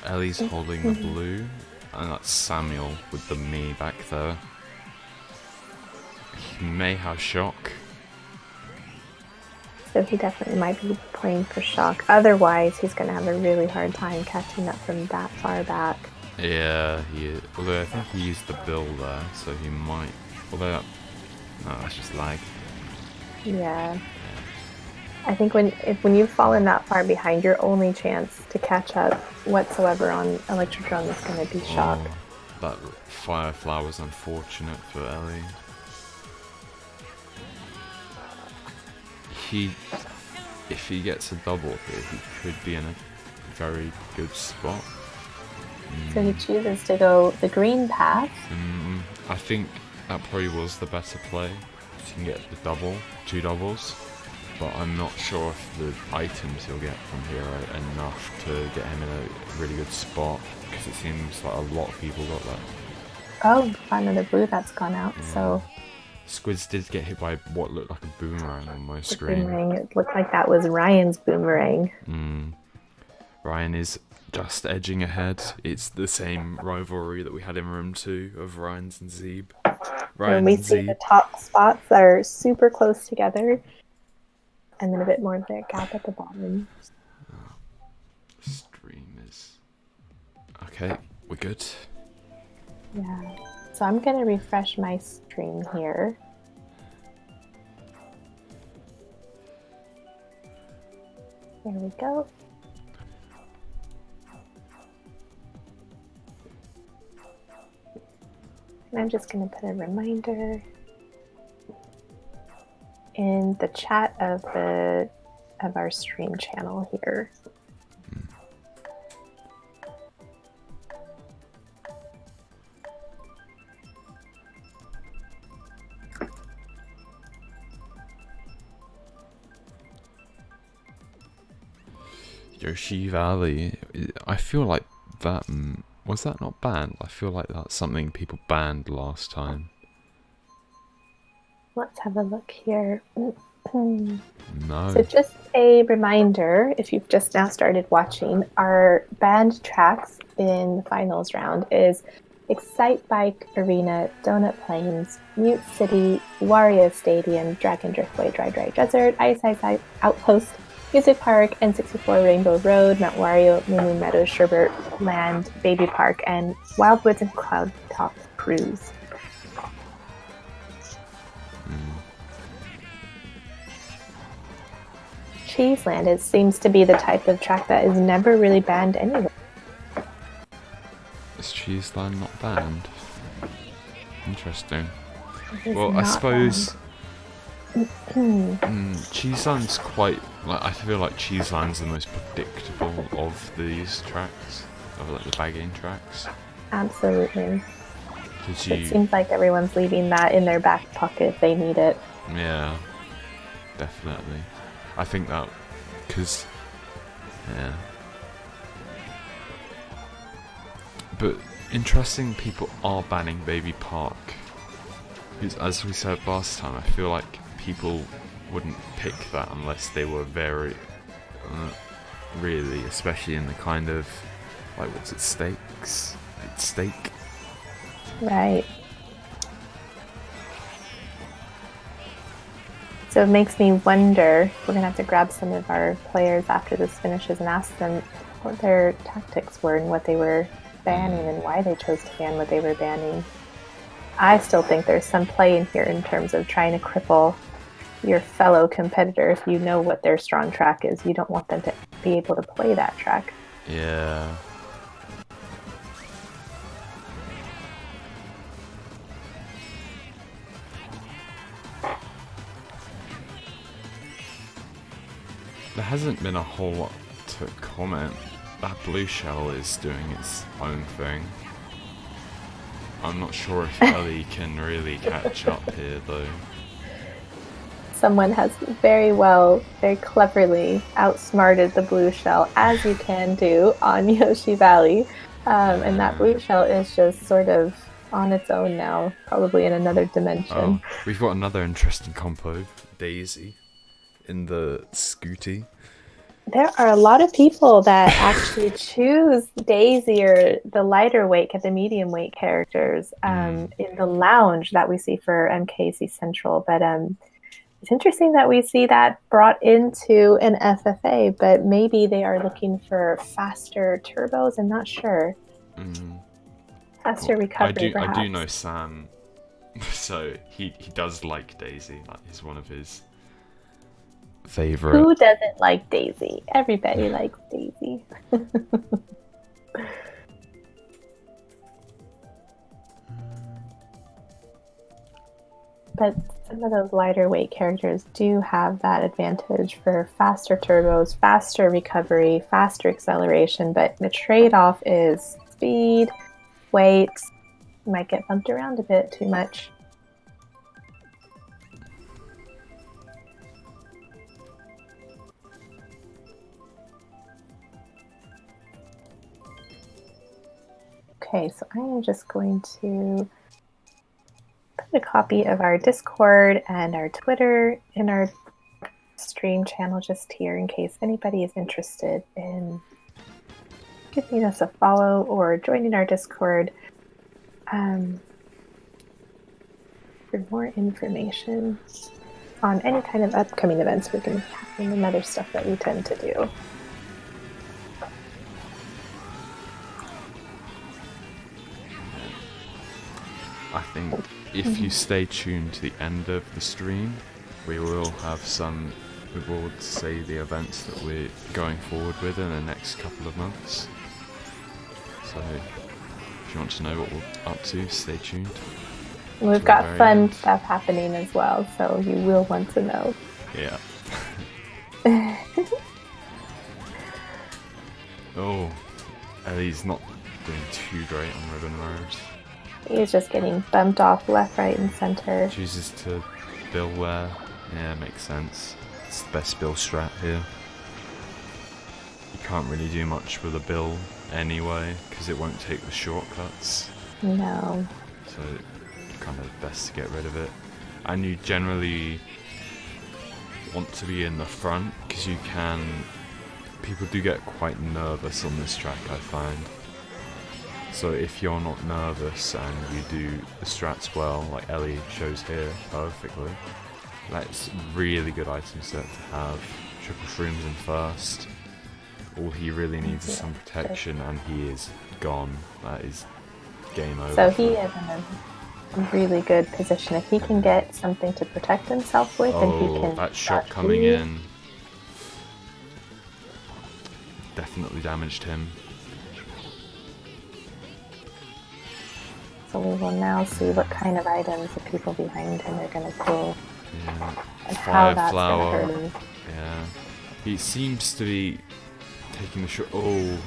Ellie's holding the blue, and that's Samuel with the me back there. He may have shock. So he definitely might be playing for shock. Otherwise, he's going to have a really hard time catching up from that far back. Yeah, although I think he used the bill there, so he might. Although, no, that's just lag. Yeah. I think when you've fallen that far behind, your only chance to catch up whatsoever on Electrodrome is going to be shock. That Firefly was unfortunate for Ellie. If he gets a double here, he could be in a very good spot. So he chooses to go the green path. I think that probably was the better play. You can get the double, 2 doubles. but I'm not sure if the items he'll get from here are enough to get him in a really good spot, because it seems like a lot of people got that. Oh, another blue that's gone out. Yeah. So Squids did get hit by what looked like a boomerang on my the screen. boomerang, it looked like that was Ryan's boomerang. Ryan is just edging ahead. It's the same rivalry that we had in room 2 of Ryan's and Zeeb. And we see the top spots are super close together, and then a bit more of their gap at the bottom. Stream is... Okay, we're good. Yeah. So I'm going to refresh my stream here. There we go. And I'm just going to put a reminder in the chat of our stream channel here. Yoshi Valley. I feel like that... was that not banned? I feel like that's something people banned last time. Let's have a look here. No. So just a reminder, if you've just now started watching, our banned tracks in the finals round is Excite Bike Arena, Donut Plains, Mute City, Wario Stadium, Dragon Driftway, Dry Desert, Ice Outpost, Music Park, N64 Rainbow Road, Mount Wario, Moon Meadows, Sherbert Land, Baby Park, and Wildwoods and Cloud Top Cruise. Cheeseland, it seems to be the type of track that is never really banned anywhere. Is Cheeseland not banned? Interesting. Well, I suppose Cheeseland's quite... I feel like Cheeseland's the most predictable of these tracks, of like the bagging tracks. Absolutely. It seems like everyone's leaving that in their back pocket if they need it. Yeah, definitely. I think that, because, yeah. But interesting, people are banning Baby Park. Because as we said last time, I feel like people wouldn't pick that unless they were very, really, especially in the kind of, like, what's it, stakes? It's steak. Right. So it makes me wonder, we're going to have to grab some of our players after this finishes and ask them what their tactics were and what they were banning and why they chose to ban what they were banning. I still think there's some play in here in terms of trying to cripple your fellow competitor. If you know what their strong track is, you don't want them to be able to play that track. Yeah. There hasn't been a whole lot to comment. That blue shell is doing its own thing. I'm not sure if Ellie can really catch up here though. Someone has very cleverly outsmarted the blue shell, as you can do on Yoshi Valley. And that blue shell is just sort of on its own now, probably in another dimension. Oh, we've got another interesting compo, Daisy, in the Scooty. There are a lot of people that actually choose Daisy or the lighter weight, the medium weight characters in the lounge that we see for MKC Central. But it's interesting that we see that brought into an FFA, but maybe they are looking for faster turbos. I'm not sure. Faster recovery, perhaps. I do know Sam, so he does like Daisy. That is one of his favorite. Who doesn't like Daisy? Everybody likes Daisy. But some of those lighter weight characters do have that advantage for faster turbos, faster recovery, faster acceleration, but the trade-off is speed, weight. You might get bumped around a bit too much. Okay, so I am just going to put a copy of our Discord and our Twitter in our stream channel just here in case anybody is interested in giving us a follow or joining our Discord for more information on any kind of upcoming events we're going to be having and other stuff that we tend to do. I think if you stay tuned to the end of the stream, we will have some, we will say the events that we're going forward with in the next couple of months. So if you want to know what we're up to, stay tuned. We've got fun stuff happening as well, so you will want to know. Yeah. Oh, Ellie's not doing too great on Ribbon Road. He's just getting bumped off left, right, and center. Chooses to bill there. Yeah, makes sense. It's the best bill strat here. You can't really do much with a bill anyway, because it won't take the shortcuts. No. So, kind of best to get rid of it. And you generally want to be in the front, because you can... People do get quite nervous on this track, I find. So if you're not nervous and you do the strats well, like Ellie shows here perfectly, that's really good item set to have. Triple shrooms in first. All he really needs is some protection and he is gone. That is game over. So he is in a really good position. If he can get something to protect himself with, and he can... that shot coming in definitely damaged him. So we will now see what kind of items the people behind him are going to pull. Yeah. And how that's going to hurt him. Yeah. He seems to be taking the shot. Oh,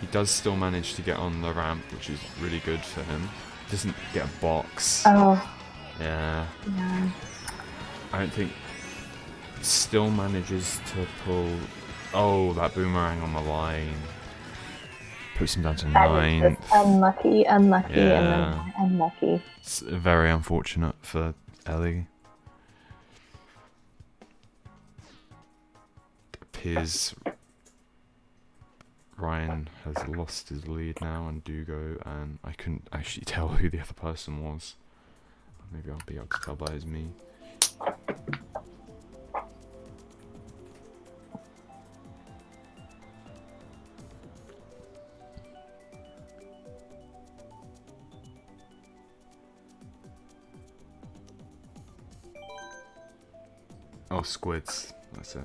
he does still manage to get on the ramp, which is really good for him. Doesn't get a box. Oh. Yeah. Yeah. I don't think... Still manages to pull... Oh, that boomerang on the line. Puts him down to 9. That is just unlucky, Yeah. and then unlucky. It's very unfortunate for Ellie. It appears Ryan has lost his lead now and Dugo, and I couldn't actually tell who the other person was. Maybe I'll be able to tell by his me. Oh, squids. That's it.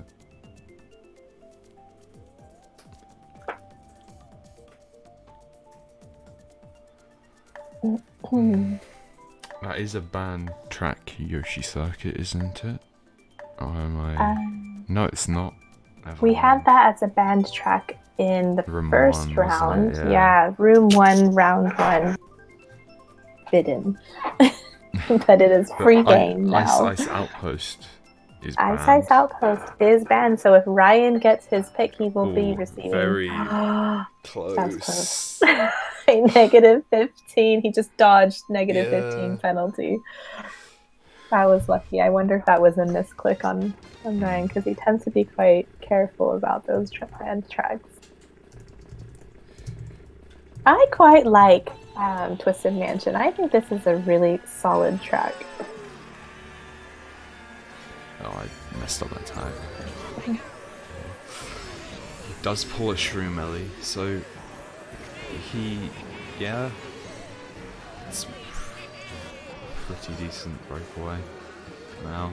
That is a banned track, Yoshi Circuit, isn't it? Or am I... no, it's not. We had that as a banned track in the first round. Yeah, room 1, round 1. Bidden. But it is free game now. Ice Outpost is banned. Ice Outpost is banned, so if Ryan gets his pick, he will be receiving... Very close. That's close. A negative 15. He just dodged negative 15 penalty. That was lucky. I wonder if that was a misclick on Ryan, because he tends to be quite careful about those banned tracks. I quite like Twisted Mansion. I think this is a really solid track. Oh, I messed up that time. He does pull a shroom, Ellie, so yeah, it's pretty decent breakaway now.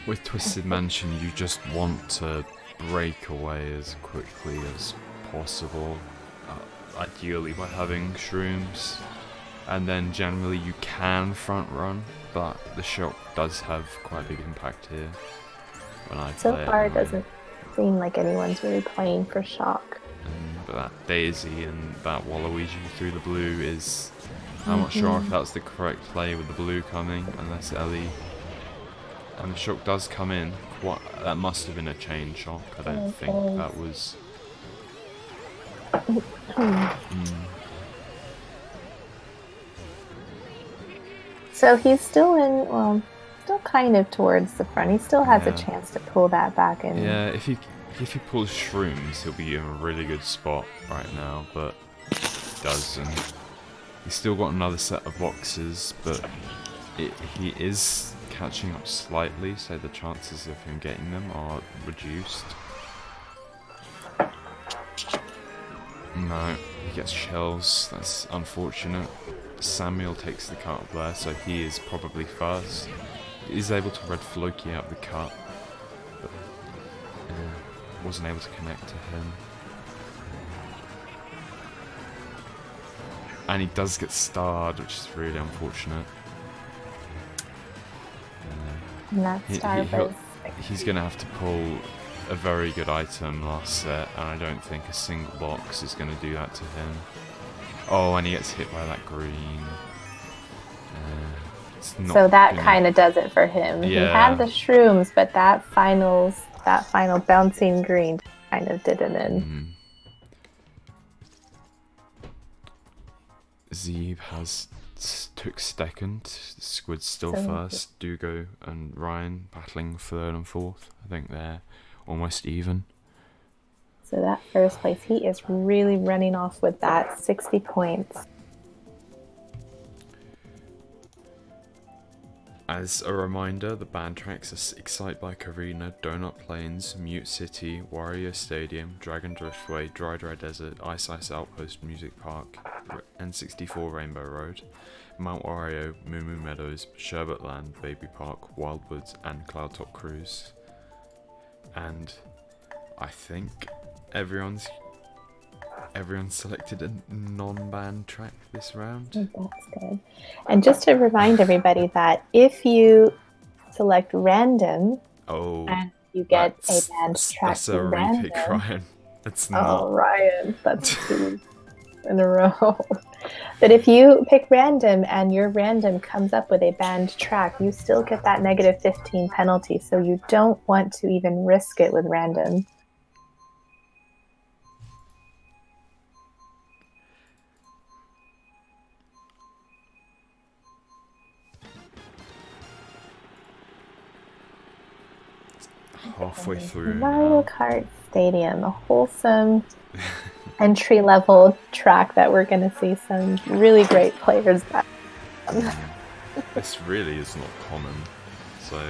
With Twisted Mansion, you just want to break away as quickly as possible, ideally by having shrooms, and then generally you can front run, but the shot does have quite a big impact here when I so play far it doesn't seem like anyone's really playing for shock. But that Daisy and that Waluigi through the blue is I'm not sure if that's the correct play with the blue coming, unless Ellie. And the shock does come in. What? That must have been a chain shock. I don't think that was. So he's still in, well, still kind of towards the front. He still has a chance to pull that back in. Yeah, if he pulls shrooms, he'll be in a really good spot right now, but he doesn't. He's still got another set of boxes, but he is catching up slightly, so the chances of him getting them are reduced. No, he gets shells. That's unfortunate. Samuel takes the cut up there, so he is probably first. He's able to red Floki out the cut, but wasn't able to connect to him. And he does get starred, which is really unfortunate. And that star was... He's going to have to pull a very good item last set, and I don't think a single box is going to do that to him. Oh, and he gets hit by that green. So that kind of does it for him. Yeah. He had the shrooms, but that final bouncing green kind of did it in. Zeeb took second. Squid's still first. Dugo and Ryan battling third and fourth. I think they're almost even. So that first place, he is really running off with that 60 points. As a reminder, the band tracks are Excite Bike Arena, Donut Plains, Mute City, Wario Stadium, Dragon Driftway, Dry Dry Desert, Ice Ice Outpost Music Park, N64 Rainbow Road, Mount Wario, Moo Moo Meadows, Sherbet Land, Baby Park, Wildwoods, and Cloudtop Cruise. And I think everyone's selected a non-banned track this round. That's good. And just to remind everybody that if you select random and you get a banned track, that's a repick, Ryan. That's not. Oh, Ryan, that's 2 in a row. But if you pick random and your random comes up with a banned track, you still get that -15 penalty. So you don't want to even risk it with random. Halfway through Mario Kart Stadium, a wholesome entry-level track that we're going to see some really great players back on. This really is not common, so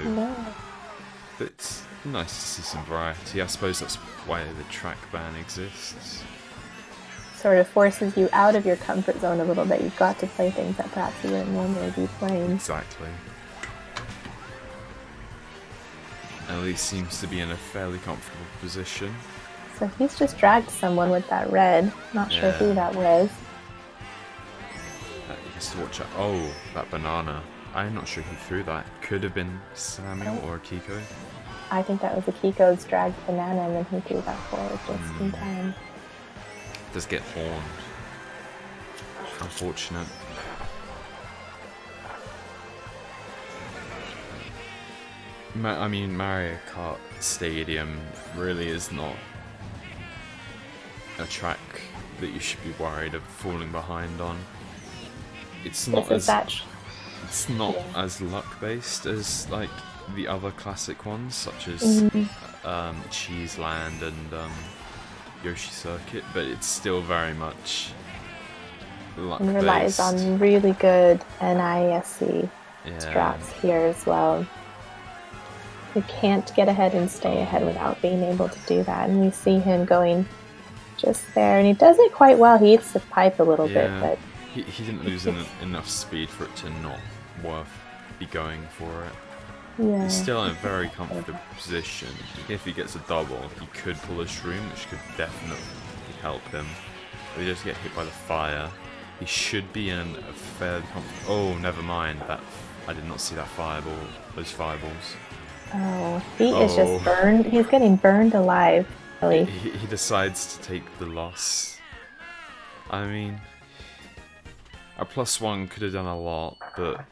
it's nice to see some variety. I suppose that's why the track ban exists. Sort of forces you out of your comfort zone a little bit. You've got to play things that perhaps you wouldn't normally be playing. Exactly. Ellie seems to be in a fairly comfortable position. So he's just dragged someone with that red. Not sure who that was. He has to watch out. Oh, that banana. I'm not sure who threw that. Could have been Samuel or Kiko. I think that was Akiko's dragged banana and then he threw that forward just in time. Does get horned. Unfortunate. I mean, Mario Kart Stadium really is not a track that you should be worried of falling behind on. It's not as luck based as like the other classic ones, such as Cheese Land and Yoshi Circuit, but it's still very much luck based. And relies on really good NISC straps here as well. You can't get ahead and stay ahead without being able to do that. And we see him going just there. And he does it quite well. He eats the pipe a little bit. But he didn't lose enough speed for it to not be going for it. Yeah. He's still in a very comfortable position. If he gets a double, he could pull a shroom, which could definitely help him. If he does get hit by the fire, he should be in a fairly comfortable... Oh, never mind. I did not see that fireball. Those fireballs. Oh, he is just burned. He's getting burned alive, really. He decides to take the loss. I mean, A +1 could have done a lot, but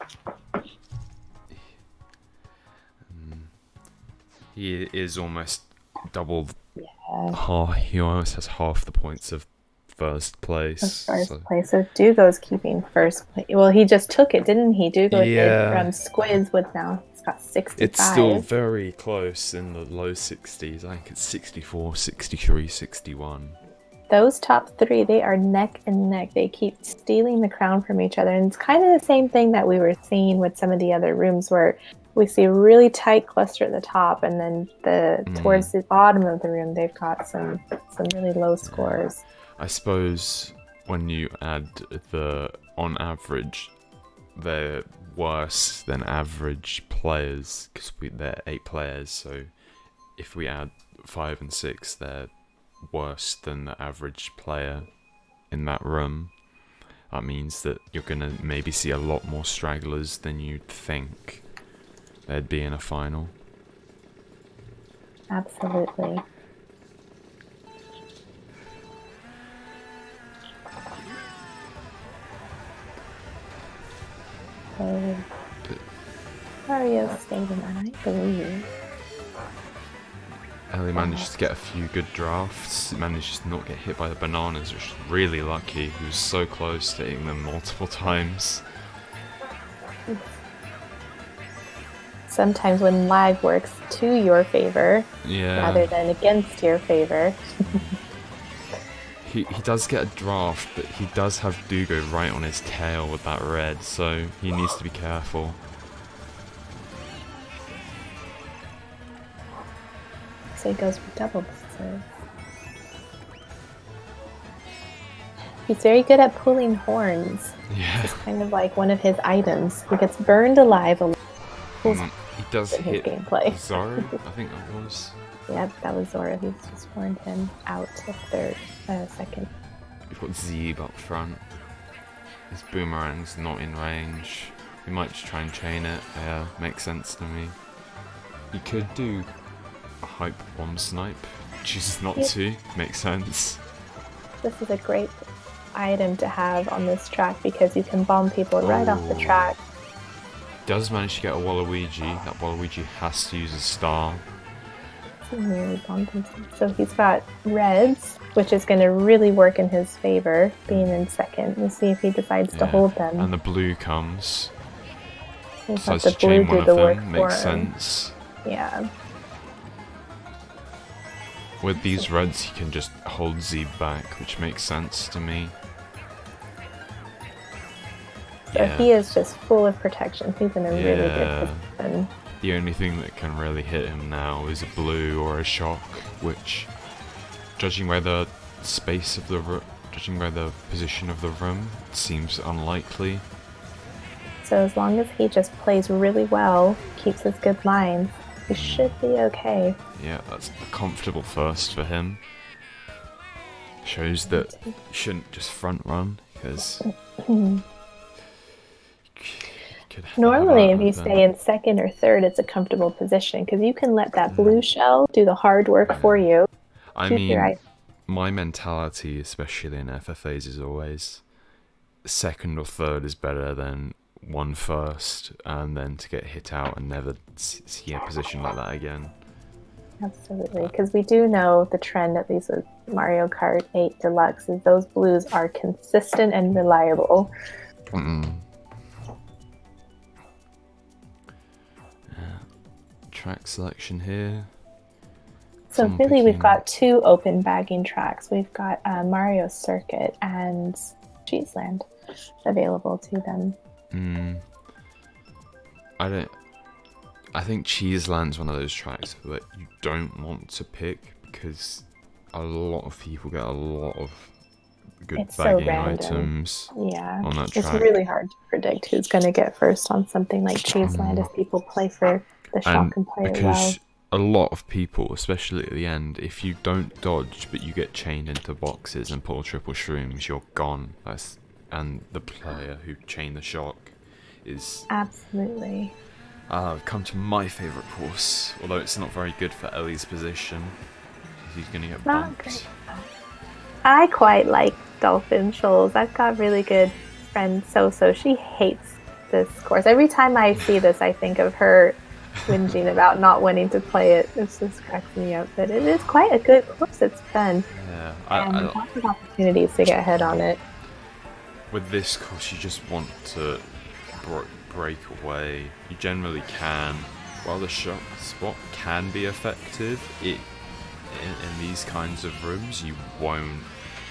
he is almost double. Yeah, He almost has half the points of first place. of So first place. So Dugo's keeping first place. Well, he just took it, didn't he? Dugo did yeah, from Squids with now. He's got it's still 65. very close in the low 60s. I think it's 64, 63, 61. Those top three, they are neck and neck. They keep stealing the crown from each other. And it's kind of the same thing that we were seeing with some of the other rooms where we see a really tight cluster at the top, and then towards the bottom of the room they've got some really low scores. I suppose when you add on average, they're worse than average players because they're 8 players. So if we add 5 and 6, they're worse than the average player in that room. That means that you're gonna maybe see a lot more stragglers than you'd think there'd be in a final. Absolutely. So Mario stayed in, I believe. Ellie managed to get a few good drafts. Manages to not get hit by the bananas, which is really lucky. He was so close to hitting them multiple times. Sometimes when lag works to your favor rather than against your favor. He does get a draft, but he does have Dugo right on his tail with that red, so he needs to be careful. So he goes for double blitzes. He's very good at pulling horns. Yeah. It's kind of like one of his items. He gets burned alive. He does hit gameplay. Zoro, I think that was. Yep, that was Zoro. He's just warned him out to second. We've got Zeeb up front. His boomerang's not in range. We might just try and chain it. Yeah, makes sense to me. You could do a hype bomb snipe. Chooses not to. Makes sense. This is a great item to have on this track because you can bomb people right off the track. Does manage to get a Waluigi. That Waluigi has to use a star. So he's got reds, which is going to really work in his favor, being in second. We'll see if he decides to hold them. And the blue comes. So decides to chain one of them. Makes sense. Yeah. With these reds, he can just hold Zeeb back, which makes sense to me. So he is just full of protection. He's in a really good position. The only thing that can really hit him now is a blue or a shock, which, judging by the space of the judging by the position of the room, seems unlikely. So as long as he just plays really well, keeps his good lines, he should be okay. Yeah, that's a comfortable first for him. Shows that you shouldn't just front run, because normally if you stay in second or third, it's a comfortable position, because you can let that blue shell do the hard work for you. I mean, my mentality, especially in FFAs, is always second or third is better than one first, and then to get hit out and never see a position like that again. Absolutely, because we do know the trend, at least with Mario Kart 8 Deluxe, is those blues are consistent and reliable. Track selection here. So really we've got 2 open bagging tracks. We've got Mario Circuit and Cheeseland available to them. I think Cheeseland's one of those tracks that you don't want to pick because a lot of people get a lot of good bagging items on that track. It's really hard to predict who's going to get first on something like Cheeseland if people play for the shock and play it well. A lot of people, especially at the end, if you don't dodge but you get chained into boxes and pull triple shrooms, you're gone. And the player who chained the shock is... Absolutely. Come to my favourite course, although it's not very good for Ellie's position. He's going to get bumped. I quite like Dolphin Shoals. I've got really good friend So, she hates this course. Every time I see this, I think of her whinging about not wanting to play it. It just cracks me up. But it is quite a good course. It's fun. Yeah, And lots of opportunities to get ahead on it. with this course, you just want to break away. You generally can. While the shot spot can be effective, in these kinds of rooms, you won't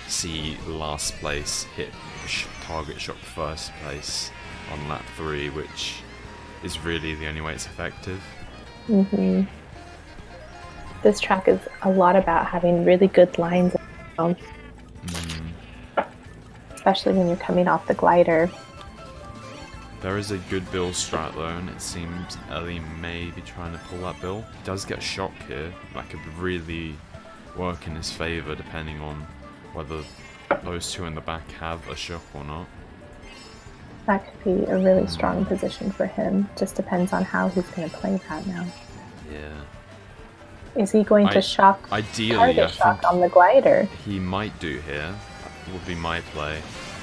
see last place hit target shot first place on lap 3, which is really the only way it's effective. Mm-hmm. This track is a lot about having really good lines, especially when you're coming off the glider. There is a good Bill strat though, and it seems Ellie may be trying to pull that Bill. He does get a shock here, that could really work in his favour depending on whether those two in the back have a shock or not. That could be a really strong position for him. Just depends on how he's going to play that now. Yeah. Is he going to shock? Ideally, target shock on the glider? He might do here. That would be my play.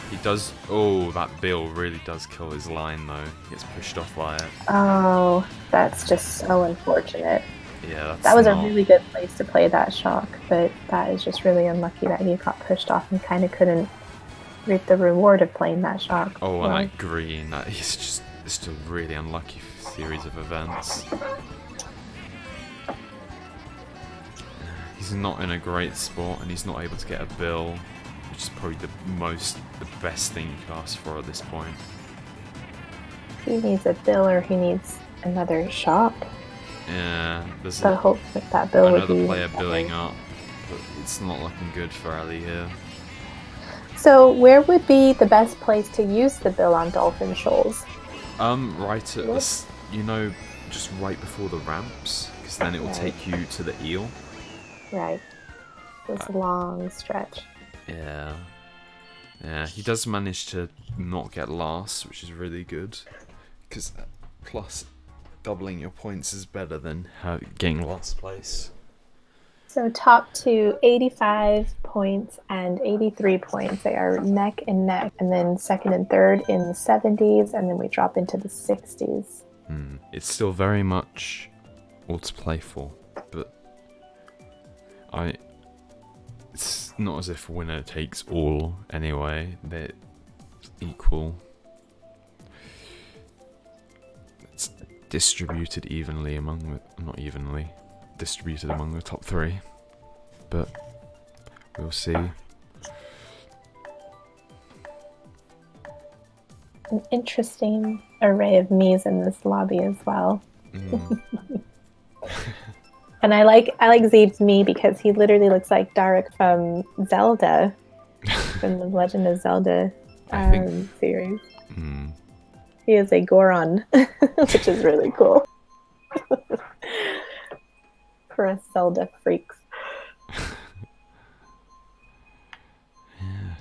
He does. Oh, that Bill really does kill his line though. He gets pushed off by it. Oh, that's just so unfortunate. Yeah, that was a really good place to play that shock, but that is just really unlucky that he got pushed off and kind of couldn't reap the reward of playing that shock. Oh, and that green. That it's just a really unlucky series of events. He's not in a great spot, and he's not able to get a Bill, which is probably the best thing you could ask for at this point. He needs a Bill, or he needs another shock. Yeah, there's the hope that Bill would be another player billing up, but it's not looking good for Ali here. So where would be the best place to use the Bill on Dolphin Shoals? Right at this, just right before the ramps, because then it will take you to the eel. Right. This long stretch. Yeah. Yeah, he does manage to not get last, which is really good. Because plus, doubling your points is better than getting last place. So top two, 85 points and 83 points. They are neck and neck. And then second and third in the 70s, and then we drop into the 60s. It's still very much all to play for, but it's not as if winner takes all anyway. They're equal. It's distributed evenly distributed among the top 3, but we'll see. An interesting array of Miis in this lobby as well. And I like Zeeb's Mii because he literally looks like Darek from Zelda, from the Legend of Zelda series. He is a Goron, which is really cool. For us Zelda freaks. Yeah.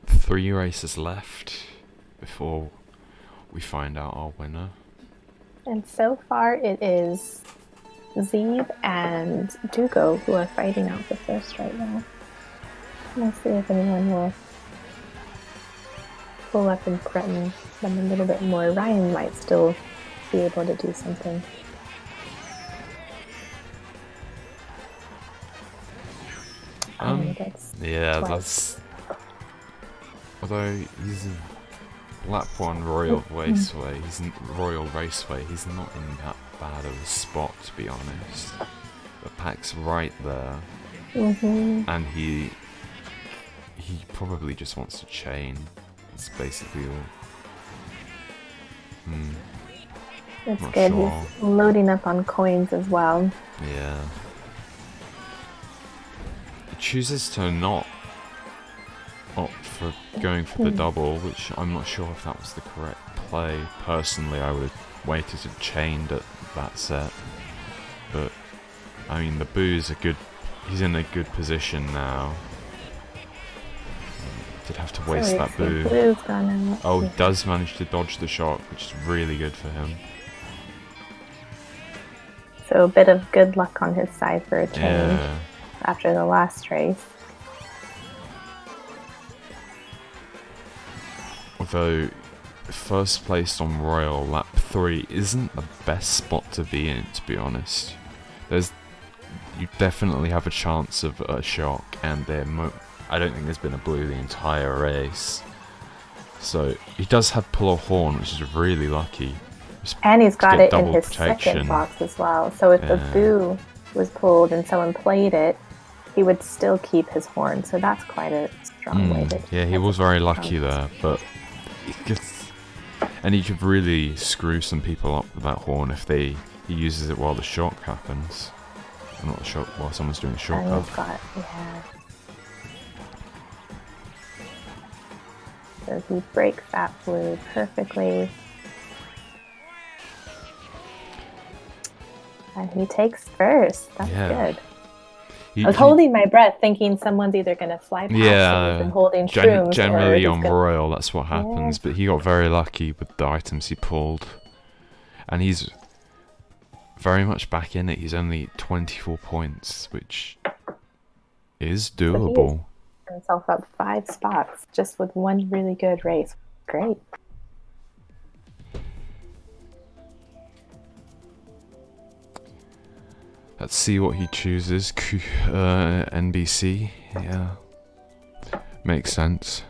3 races left before we find out our winner. And so far it is Zeeb and Dugo who are fighting out the first right now. We'll see if anyone will pull up and threaten them a little bit more. Ryan might still be able to do something. That's although he's in Lap 1 Royal Raceway, he's not in that bad of a spot, to be honest. The pack's right there, and he probably just wants to chain. It's basically all. That's good. Sure. He's loading up on coins as well. Yeah. He chooses to not opt for going for the double, which I'm not sure if that was the correct play. Personally, I would have waited and chained at that set. But, I mean, the Boo's he's in a good position now. Did have to waste that Boo. Blue's gone out. Oh, he does manage to dodge the shock, which is really good for him. So a bit of good luck on his side for a change after the last race. Although, first place on Royal lap 3 isn't the best spot to be in, to be honest. You definitely have a chance of a shock, and I don't think there's been a blue the entire race. So he does have pull a horn, which is really lucky. And he's got it in double his protection. second box as well. So if the boo was pulled and someone played it, he would still keep his horn. So that's quite a strong way to... Yeah, he was very lucky there, but and he could really screw some people up with that horn if he uses it while the shock happens. Or not the shock, while someone's doing a shortcut. So he breaks that blue perfectly. And he takes first. That's good. I was holding my breath, thinking someone's either going to fly past and holding shrooms. Generally on Royal, that's what happens. But he got very lucky with the items he pulled. And he's very much back in it. He's only 24 points, which is doable. So himself up 5 spots just with one really good race. Great. Let's see what he chooses. NBC, yeah, makes sense.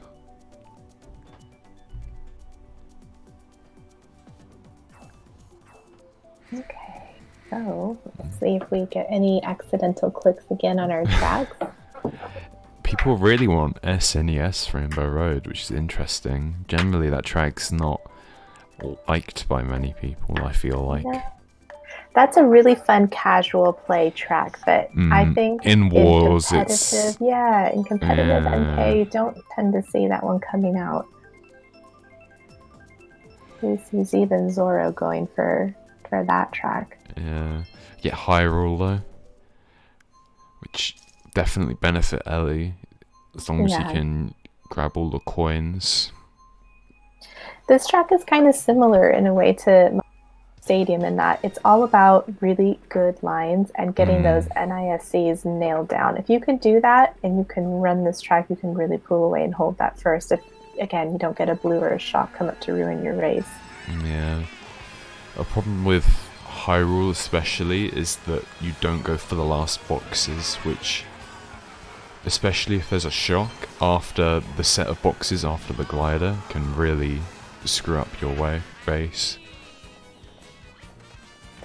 Okay, so let's see if we get any accidental clicks again on our tracks. People really want SNES Rainbow Road, which is interesting. Generally, that track's not liked by many people, I feel like. Yeah. That's a really fun casual play track, but I think in wars, in competitive NK, you don't tend to see that one coming out. He's even Zoro going for that track. Yeah, get Hyrule though, which definitely benefit Ellie as long as you can grab all the coins. This track is kind of similar in a way to Stadium in that it's all about really good lines and getting those NISCs nailed down. If you can do that and you can run this track, you can really pull away and hold that first. If, again, you don't get a blue or a shock come up to ruin your race. Yeah. A problem with Hyrule especially is that you don't go for the last boxes, which, especially if there's a shock after the set of boxes after the glider, can really screw up your race.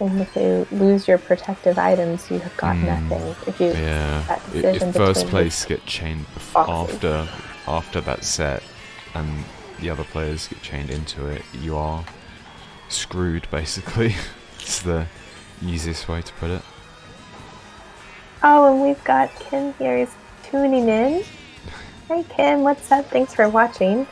And if you lose your protective items, you have got nothing. If first place get chained after that set, and the other players get chained into it, you are screwed. Basically, it's the easiest way to put it. Oh, and we've got Kim here. He's tuning in. Hey, Kim, what's up? Thanks for watching.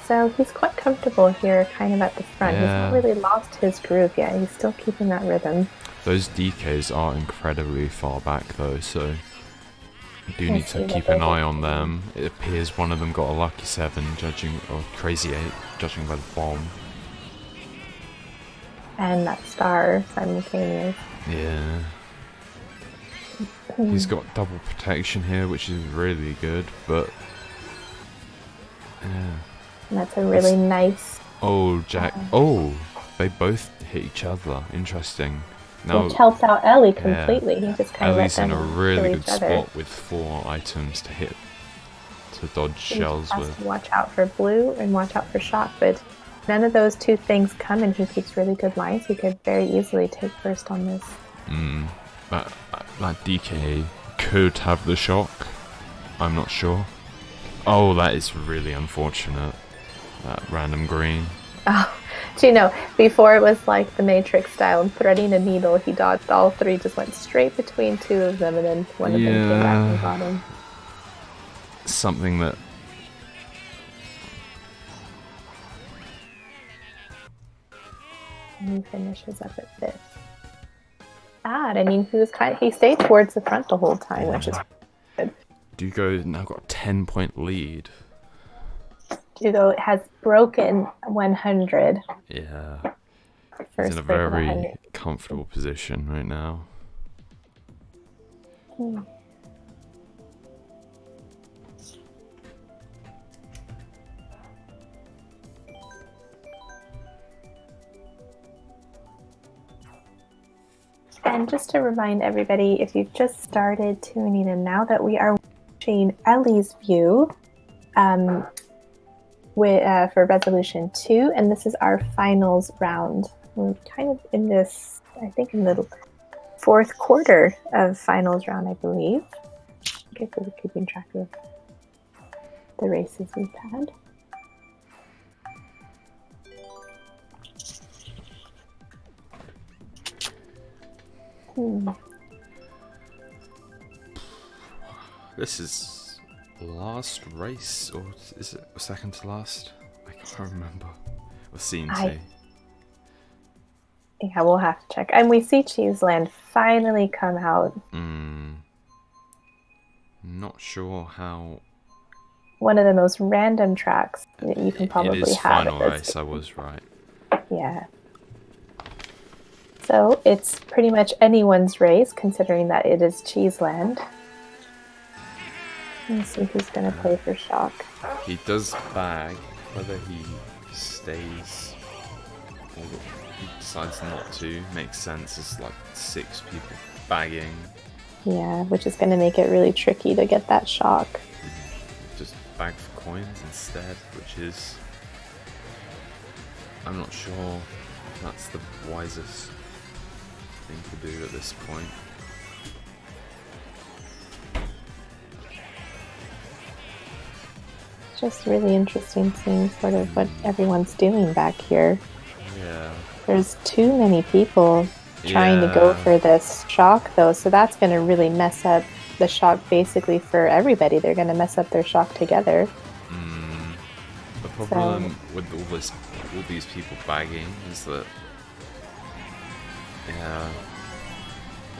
So he's quite comfortable here, kind of at the front. He's not really lost his groove yet. He's still keeping that rhythm. Those DKs are incredibly far back though, so you do need to keep an eye on them. It appears one of them got a lucky 7, or crazy 8, judging by the bomb. And that star simultaneous. Yeah. He's got double protection here, which is really good, but yeah. And that's a really nice... Oh, Jack. They both hit each other. Interesting. Now, which helps out Ellie completely. He just kind Ellie's in a really good spot with 4 items to dodge shells with. To watch out for blue and watch out for shock, but none of those 2 things come, and he keeps really good lines. He could very easily take first on this. That DK could have the shock. I'm not sure. Oh, that is really unfortunate. That random green. Oh, do you know, before it was like the Matrix style and threading a needle, he dodged all 3, just went straight between 2 of them, and then one of them came back and got him. Something that... And he finishes up at 5th. I mean, he stayed towards the front the whole time, which is good. Dugo now got a 10-point lead. Dugo has broken 100. Yeah. He's in a very comfortable position right now. And just to remind everybody, if you've just started tuning in now, that we are watching Ellie's view for Resolution 2, and this is our finals round. We're kind of in this, I think, in the fourth quarter of finals round, I believe. I guess we're keeping track of the races we've had. This is last race, or is it second to last? I can't remember. Or CNT. Yeah, we'll have to check. And we see Cheeseland finally come out. Not sure how. One of the most random tracks that you can probably have. It is have. final race, I was right. Yeah. So it's pretty much anyone's race, considering that it is Cheeseland. Let's see who's going to play for Shock. He does bag, whether he stays or he decides not to. Makes sense, it's like 6 people bagging. Yeah, which is going to make it really tricky to get that Shock. Just bag for coins instead, which is... I'm not sure if that's the wisest thing to do at this point. It's just really interesting seeing sort of what everyone's doing back here. Yeah. There's too many people trying to go for this Shock, though, so that's going to really mess up the Shock basically for everybody. They're going to mess up their Shock together. The problem with all these people bagging is that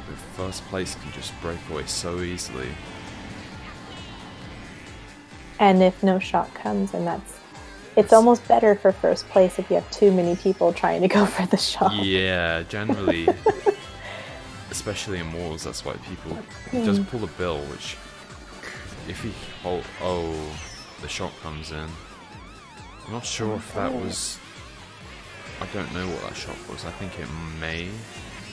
the first place can just break away so easily. And if no Shock comes, and it's almost better for first place if you have too many people trying to go for the Shock. Yeah, generally, especially in wars, that's why people just pull a bill, which if he the Shock comes in. I'm not sure if that was... I don't know what that Shock was. I think it may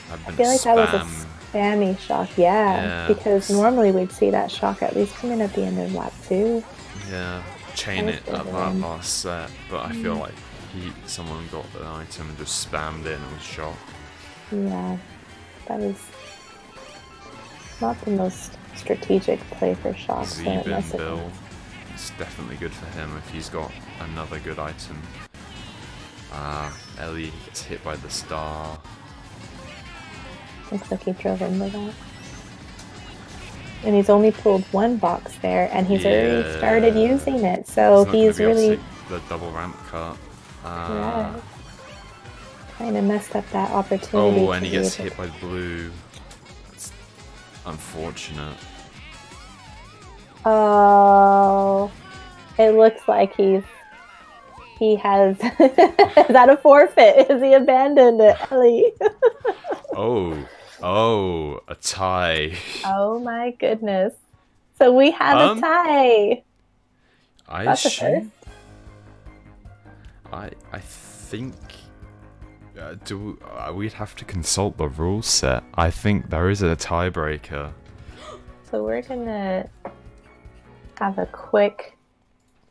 have been I feel like spam. that was a spammy Shock, yeah, because normally we'd see that Shock at least come in at the end of lap 2. Yeah, chain it at that last set, but I feel like someone got the item and just spammed in and was Shock. Yeah, that was not the most strategic play for Shock. Zebin Bill, it's definitely good for him if he's got another good item. Ellie gets hit by the star. Looks like he drove into that. And he's only pulled one box there, and he's already started using it, so he's really... the double ramp cut. Yeah. Kind of messed up that opportunity. Oh, and he gets hit by blue. That's unfortunate. Oh, it looks like he has... Is that a forfeit? Is he abandoned it, Ellie? Oh, a tie. Oh my goodness. So we have a tie. I think we'd have to consult the rule set. I think there is a tiebreaker. So we're gonna have a quick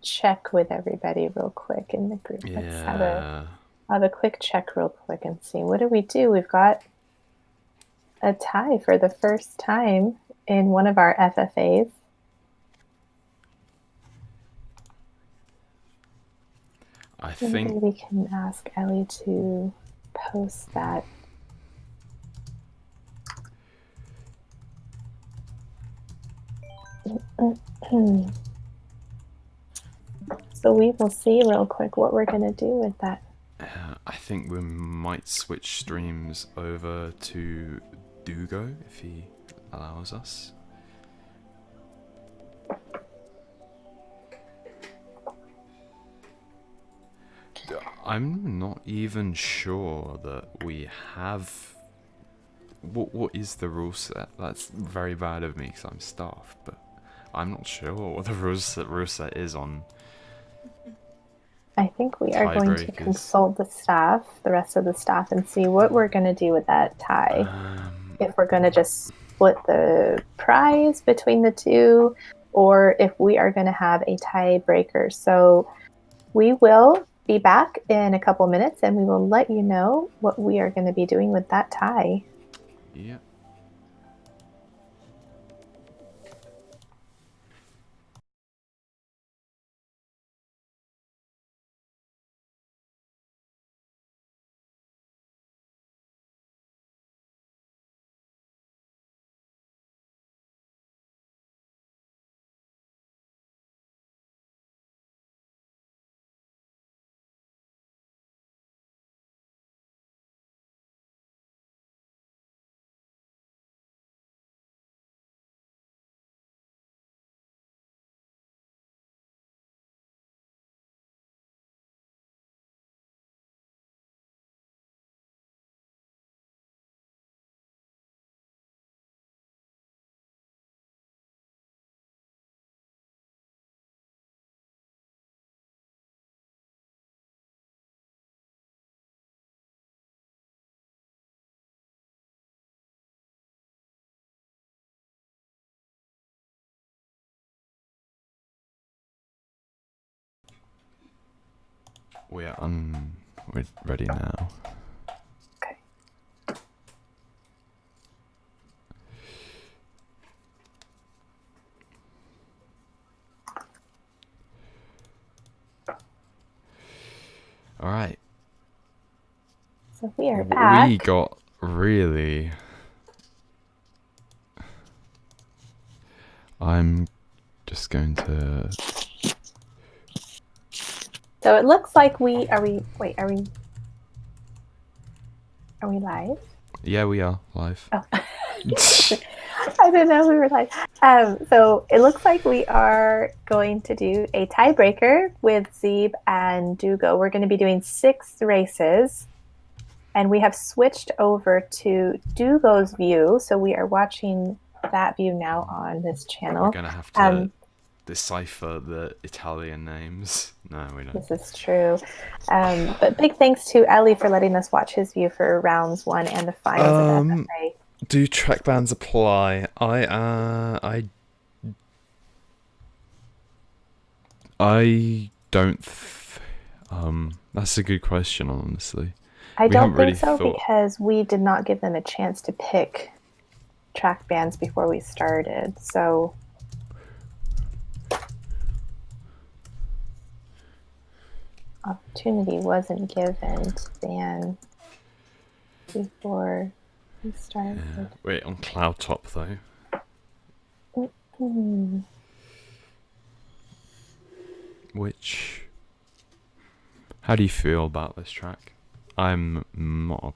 check with everybody real quick in the group. Yeah. Let's have a quick check real quick and see. What do we do? We've got a tie for the first time in one of our FFAs. I think we can ask Ellie to post that. So we will see real quick what we're going to do with that. I think we might switch streams over to Dugo if he allows us. I'm not even sure that we have... What is the rule set? That's very bad of me because I'm staff, but I'm not sure what the rule set is on... I think we are going to consult the rest of the staff, and see what we're going to do with that tie. if we're going to just split the prize between the two, or if we are going to have a tiebreaker. So we will be back in a couple minutes and we will let you know what we are going to be doing with that tie. Yep. We're ready now. Okay. All right. So we are back. We got really. I'm just going to. So it looks like are we live? Yeah, we are live. Oh. I didn't know we were live. So it looks like we are going to do a tiebreaker with Zeeb and Dugo. We're going to be doing 6 races, and we have switched over to Dugo's view. So we are watching that view now on this channel. We're gonna have to decipher the Italian names. No, we don't. This is true. But big thanks to Ellie for letting us watch his view for rounds 1 and the finals of FFA. Do track bans apply? I don't. That's a good question, honestly. I We don't haven't think really so thought- because we did not give them a chance to pick track bans before we started. So opportunity wasn't given to ban before we started. Yeah. Wait, on Cloud Top though. Hmm. Which. How do you feel about this track? I'm not a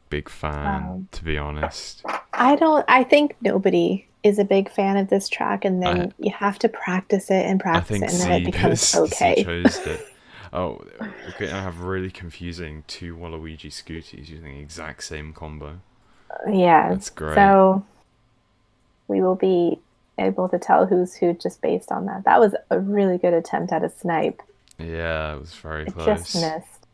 big fan, to be honest. I think nobody is a big fan of this track, and then you have to practice it and practice it, and then it becomes okay. He chose it. Oh, we're going to have really confusing 2 Waluigi Scooties using the exact same combo. Yeah. That's great. So we will be able to tell who's who just based on that. That was a really good attempt at a snipe. Yeah, it was very close. It just missed.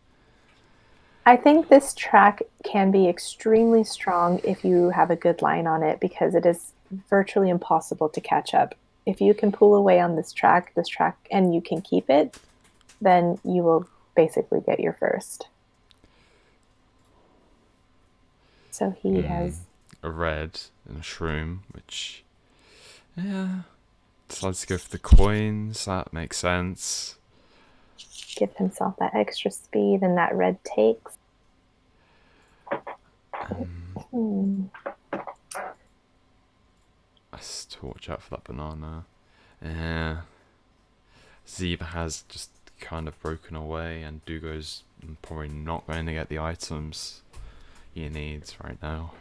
I think this track can be extremely strong if you have a good line on it because it is virtually impossible to catch up. If you can pull away on this track, and you can keep it, then you will basically get your first. So he has a red and a shroom, which, yeah, decides to go for the coins. That makes sense. Give himself that extra speed, and that red takes. Has to watch out for that banana. Yeah. Zeeb has just kind of broken away, and Dugo's probably not going to get the items he needs right now.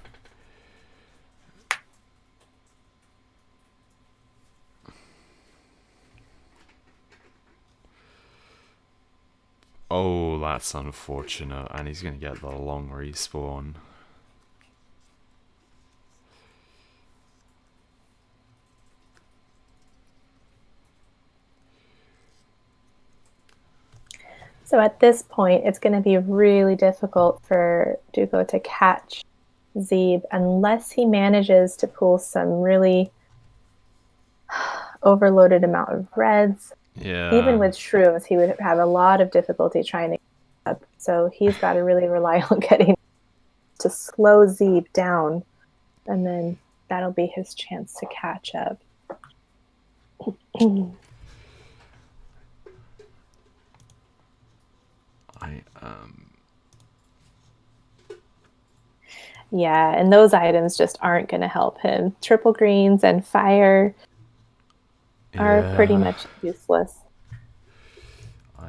Oh, that's unfortunate, and he's going to get the long respawn. So at this point, it's going to be really difficult for Dugo to catch Zeeb unless he manages to pull some really overloaded amount of reds. Even Yeah. with shrooms, he would have a lot of difficulty trying to get up. So he's got to really rely on getting to slow Zeeb down, and then that'll be his chance to catch up. I Yeah, and those items just aren't going to help him. Triple greens and fire are pretty yeah. much useless. I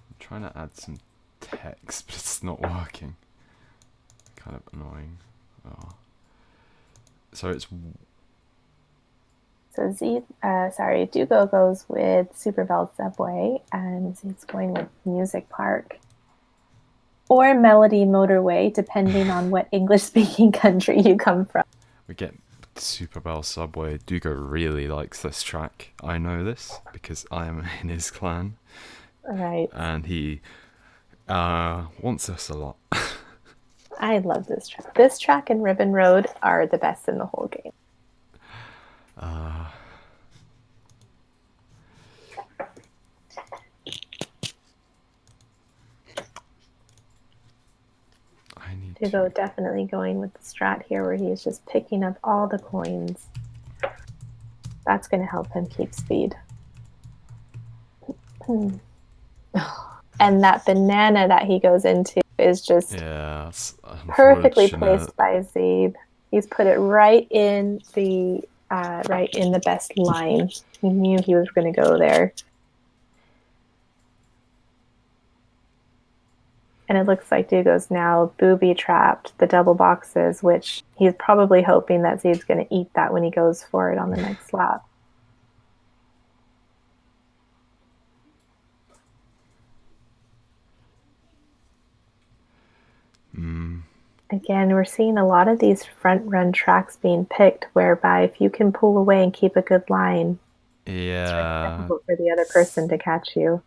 I'm trying to add some text, but it's not working. Kind of annoying. Oh. So it's So Dugo goes with Super Bell Subway, and Zeeb's going with Music Park. Or Melody Motorway, depending on what English-speaking country you come from. we get Super Bell Subway. Dugo really likes this track. I know this because I am in his clan, Right. and he wants us a lot. I love this track. This track and Ribbon Road are the best in the whole game. I need Dugo to. definitely going with the strat here where he's just picking up all the coins. That's going to help him keep speed. And that banana that he goes into is just Yeah, that's perfectly unfortunate. placed by Zeeb. He's put it right in the best line. He knew he was going to go there. And it looks like Dugo's now booby trapped the double boxes, which he's probably hoping that Zeeb's going to eat that when he goes for it on the next lap. Again, we're seeing a lot of these front run tracks being picked, whereby if you can pull away and keep a good line, it's really Yeah. difficult for the other person to catch you.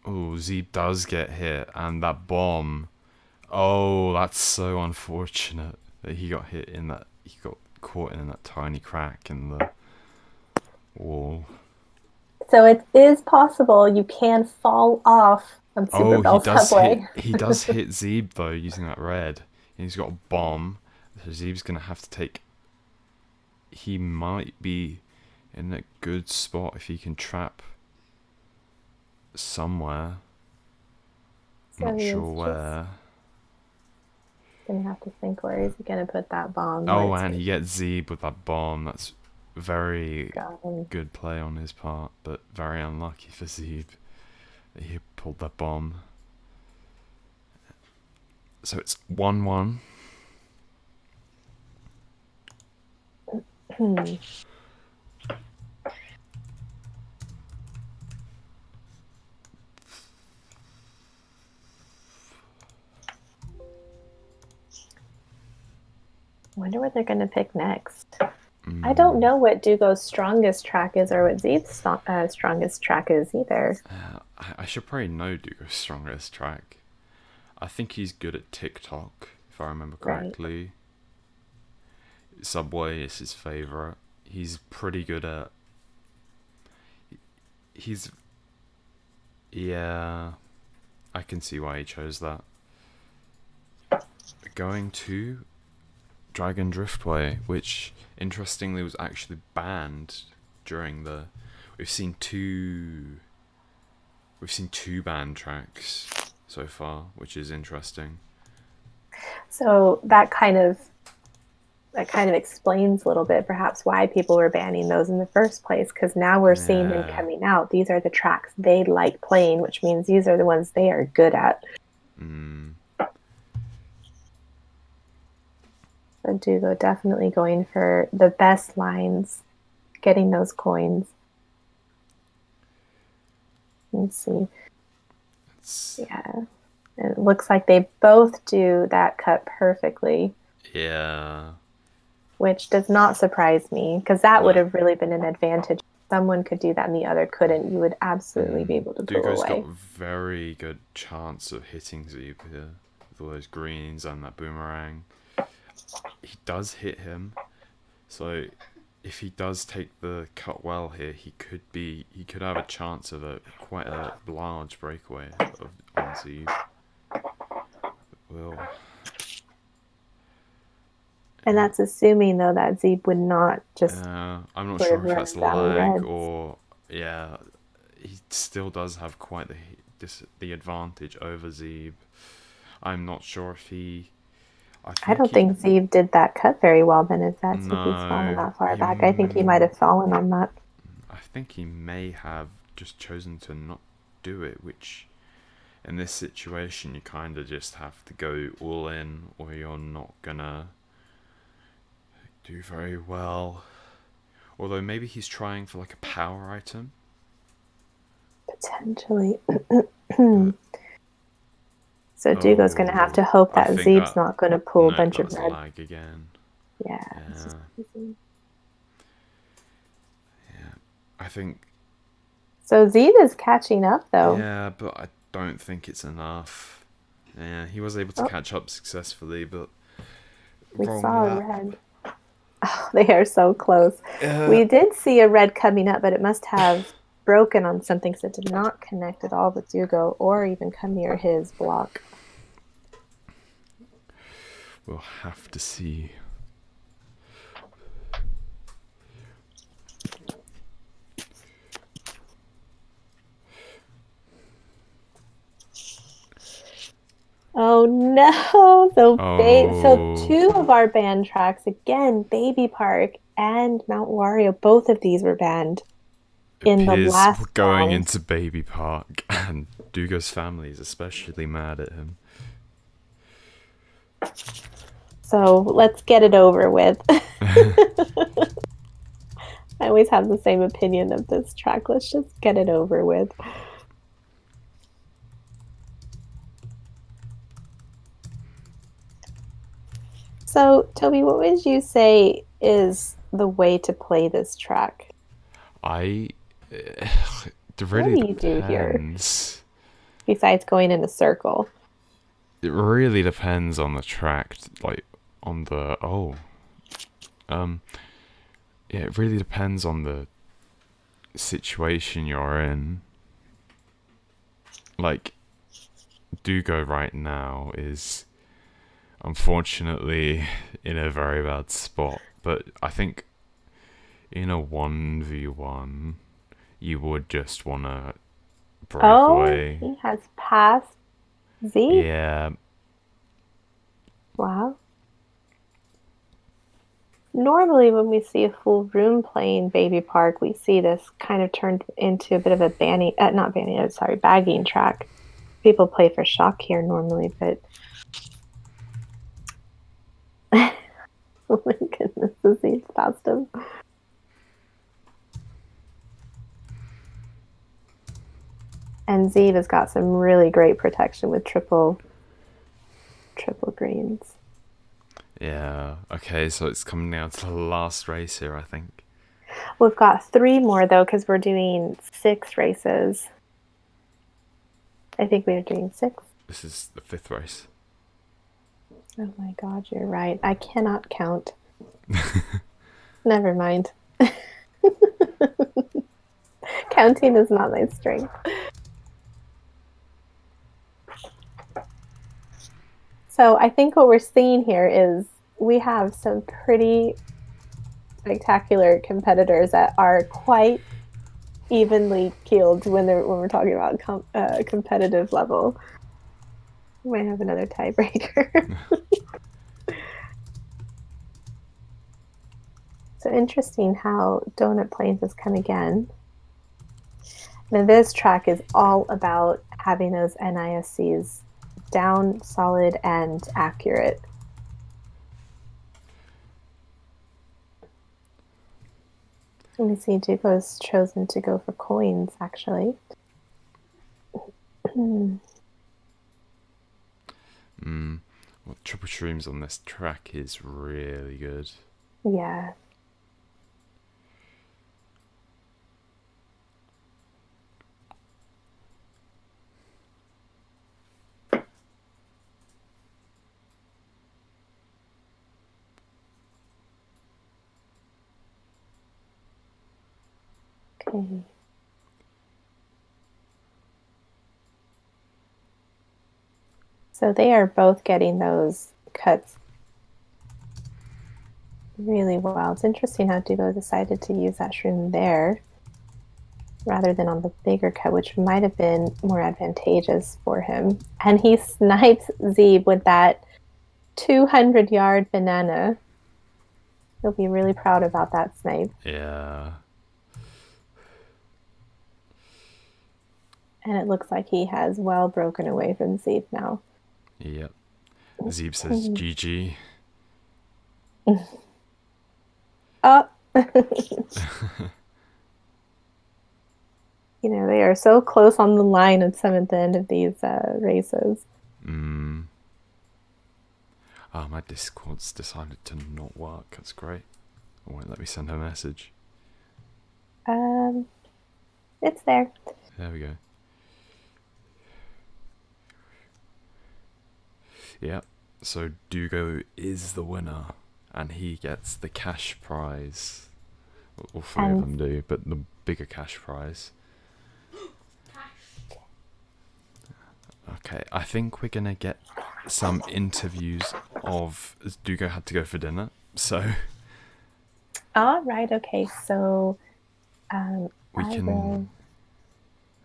Oh, Zeeb does get hit, and that bomb. Oh, that's so unfortunate that he got hit in that. He got caught in that tiny crack in the wall. So it is possible you can fall off on Super Oh, he Bell does hit. Subway. He does hit Zeeb though using that red. And he's got a bomb, so Zeeb's gonna have to take. He might be in a good spot if he can trap somewhere. So Not he sure is just where. going to have to think where he's going to put that bomb. Where Oh, it's and he gets Zeeb with that bomb. That's very got him. good play on his part, but very unlucky for Zeeb that he pulled that bomb. So it's 1-1. Wonder what they're going to pick next. I don't know what Dugo's strongest track is or what Zeeb's strongest track is either. I should probably know Dugo's strongest track. I think he's good at TikTok, if I remember Right. correctly. Subway is his favorite. He's pretty good at. He's. Yeah. I can see why he chose that. Going to Dragon Driftway, which interestingly was actually banned during the. We've seen two banned tracks so far, which is interesting. So that kind of explains a little bit perhaps why people were banning those in the first place, because now we're seeing them Yeah. coming out. These are the tracks they like playing, which means these are the ones they are good at. So Dugo definitely going for the best lines, getting those coins. Let's see. It's, Yeah. It looks like they both do that cut perfectly, yeah. which does not surprise me because that would No. have really been an advantage. Someone could do that and the other couldn't. You would absolutely be able to pull Dugo's got away. a very good chance of hitting Zeeb here with all those greens and that boomerang. He does hit him, so if he does take the cut well here, he could have a chance of a quite a large breakaway on Zeeb. Well, And that's assuming, though, that Zeeb would not just I'm not sort sure of if run that's him down with lag reds. or yeah, he still does have quite the advantage over Zeeb. I'm not sure if he. I I think don't he. think Zeeb did that cut very well then if he's fallen No, that far back. I think he might have fallen on that. I think he may have just chosen to not do it, which in this situation you kind of just have to go all in, or you're not gonna do very well. Although maybe he's trying for like a power item, Potentially. but So Dugo's going to have oh, to hope I that think Zeeb's that not going to pull a no, bunch that of was red. lag again. Yeah, it's Yeah, just crazy. yeah. I think So Zeeb is catching up, though. yeah, but I don't think it's enough. Yeah, he was able to Oh, catch up successfully, but we wrong saw a lap. red. Oh, they are so close. Uh, We did see a red coming up, but it must have broken on something because it did not connect at all with Dugo or even come near his block. we'll have to see. Oh no! So Oh, two of our banned tracks again, Baby Park and Mount Wario. Both of these were banned in the appears we're last going round. into Baby Park, and Dugo's family is especially mad at him. So let's get it over with. I always have the same opinion of this track. Let's just get it over with. So, Toby, what would you say is the way to play this track? I. It What really do you do here depends. besides going in a circle? It really depends on the track, like on the um. Yeah, it really depends on the situation you're in. Like, Dugo right now is unfortunately in a very bad spot, but I think in a 1v1, you would just want to break Oh, away. he has passed Z. Yeah, Wow. Normally, when we see a full room playing Baby Park, we see this kind of turned into a bit of a banning, not banning, sorry, bagging track. People play for shock here normally, but oh my goodness, he's past him. And Zeev has got some really great protection with triple greens. yeah. Okay, so it's coming down to the last race here, I think. We've got three more though, because we're doing 6 races. I think we are doing 6. This is the 5th race. Oh my god, you're right. I cannot count. Never mind. Counting is not my strength. So I think what we're seeing here is we have some pretty spectacular competitors that are quite evenly keeled when we're talking about competitive level. We might have another tiebreaker. So interesting how Donut Plains has come again. Now this track is all about having those NISCs down, solid, and accurate. Let me see, Duco's chosen to go for coins, actually. Hmm. Well, triple shrooms on this track is really good. Yeah. Okay. So they are both getting those cuts really well. It's interesting how Dubo decided to use that shroom there rather than on the bigger cut, which might have been more advantageous for him. And he snipes Zeeb with that 200-yard banana. He'll be really proud about that snipe. Yeah. And it looks like he has well broken away from Zeeb now. Yep. Zeeb says GG. Oh, they are so close on the line at some at the end of these races. My Discord's decided to not work. That's great. It won't let me send her a message. Um, it's there. There we go. Yep. So Dugo is the winner, and he gets the cash prize. All three of And them do, but the bigger cash prize. Okay, I think we're gonna get some interviews of Dugo had to go for dinner, so all right, okay. So we I can will.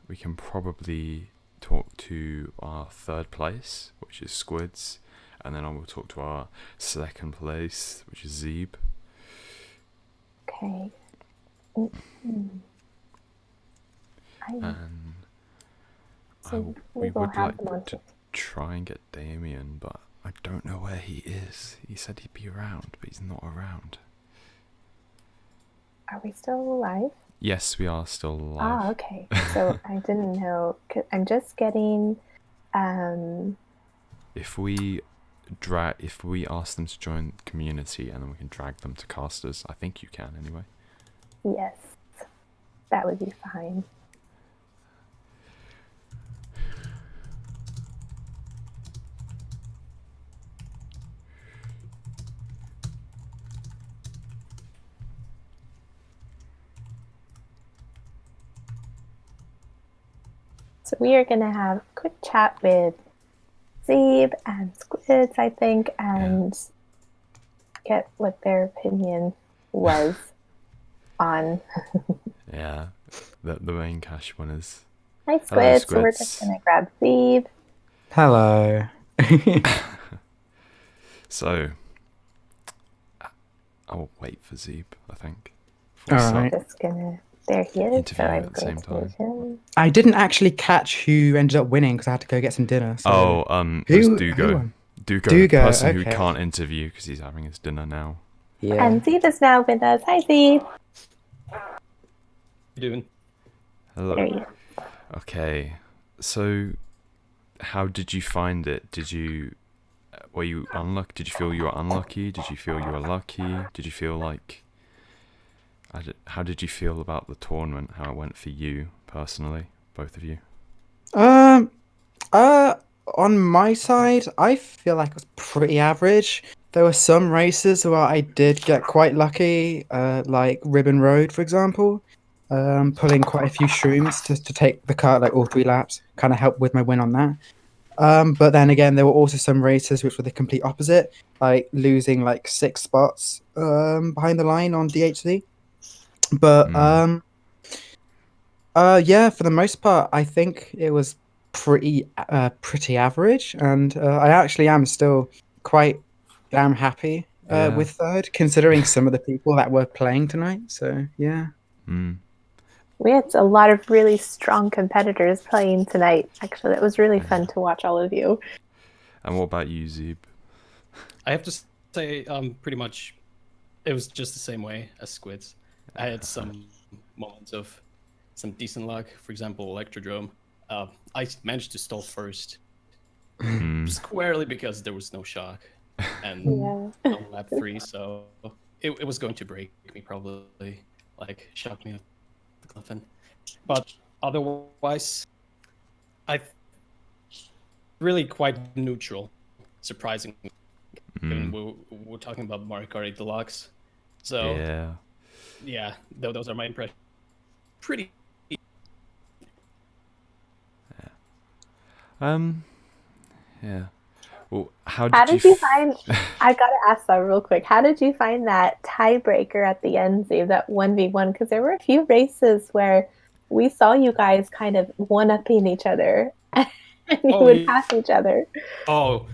we can probably talk to our third place, which is Squids, and then I will talk to our second place, which is Zeeb. Okay. Mm-hmm. And So we we will would have like them on. to try and get Damien, but I don't know where he is. He said he'd be around, but he's not around. Are we still alive? Yes, we are still alive. Ah, okay. So I didn't know. I'm just getting. Um, If we ask them to join the community and then we can drag them to casters, I think you can anyway. yes, that would be fine. So we are going to have a quick chat with Zeeb and Squids, I think, and get what their opinion was on. Yeah, the main cash winners. Hi, Hello, Squid. So we're just Squids. going to grab Zeeb. Hello. So, I'll wait for Zeeb, I think. All I'm right. just going to. There he is. So Interviewing I'm at the going same to move time. him. I didn't actually catch who ended up winning because I had to go get some dinner. So It was who Dugo. won? Dugo, the Dugo, person who okay. can't interview because he's having his dinner now. Yeah. And Zeeb is now with us. Hi, Zeeb. You doing? Hello. There he is. Okay, so how did you find it? Were you unlucky? Did you feel you were unlucky? Did you feel you were lucky? Did you feel like how did you feel about the tournament? How it went for you personally, both of you? Um. On my side, I feel like it was pretty average. There were some races where I did get quite lucky, like Ribbon Road, for example. Pulling quite a few shrooms to take the car like all 3 laps, kind of helped with my win on that. But then again, there were also some races which were the complete opposite, like losing like 6 spots behind the line on DHC. But yeah, for the most part, I think it was pretty average, and I actually am still quite damn happy Yeah. with third, considering some of the people that were playing tonight. So yeah. We had a lot of really strong competitors playing tonight. Actually, it was really fun to watch all of you. And what about you, Zeeb? I have to say, pretty much, it was just the same way as Squids. I had some moments of some decent luck. For example, Electrodrome. I managed to stall first Mm. squarely because there was no shock and Yeah. on lap 3, so it was going to break me probably, like shock me off the cliff. But otherwise, I really quite neutral, surprisingly. Given we're talking about Mario Kart 8 Deluxe, so Yeah. yeah, those are my impressions. Pretty. Yeah. Well, how How did you? did you find? I gotta ask that real quick. How did you find that tiebreaker at the end, Zave, that 1v1? Because there were a few races where we saw you guys kind of one-upping each other and you Oh, would pass each other. oh,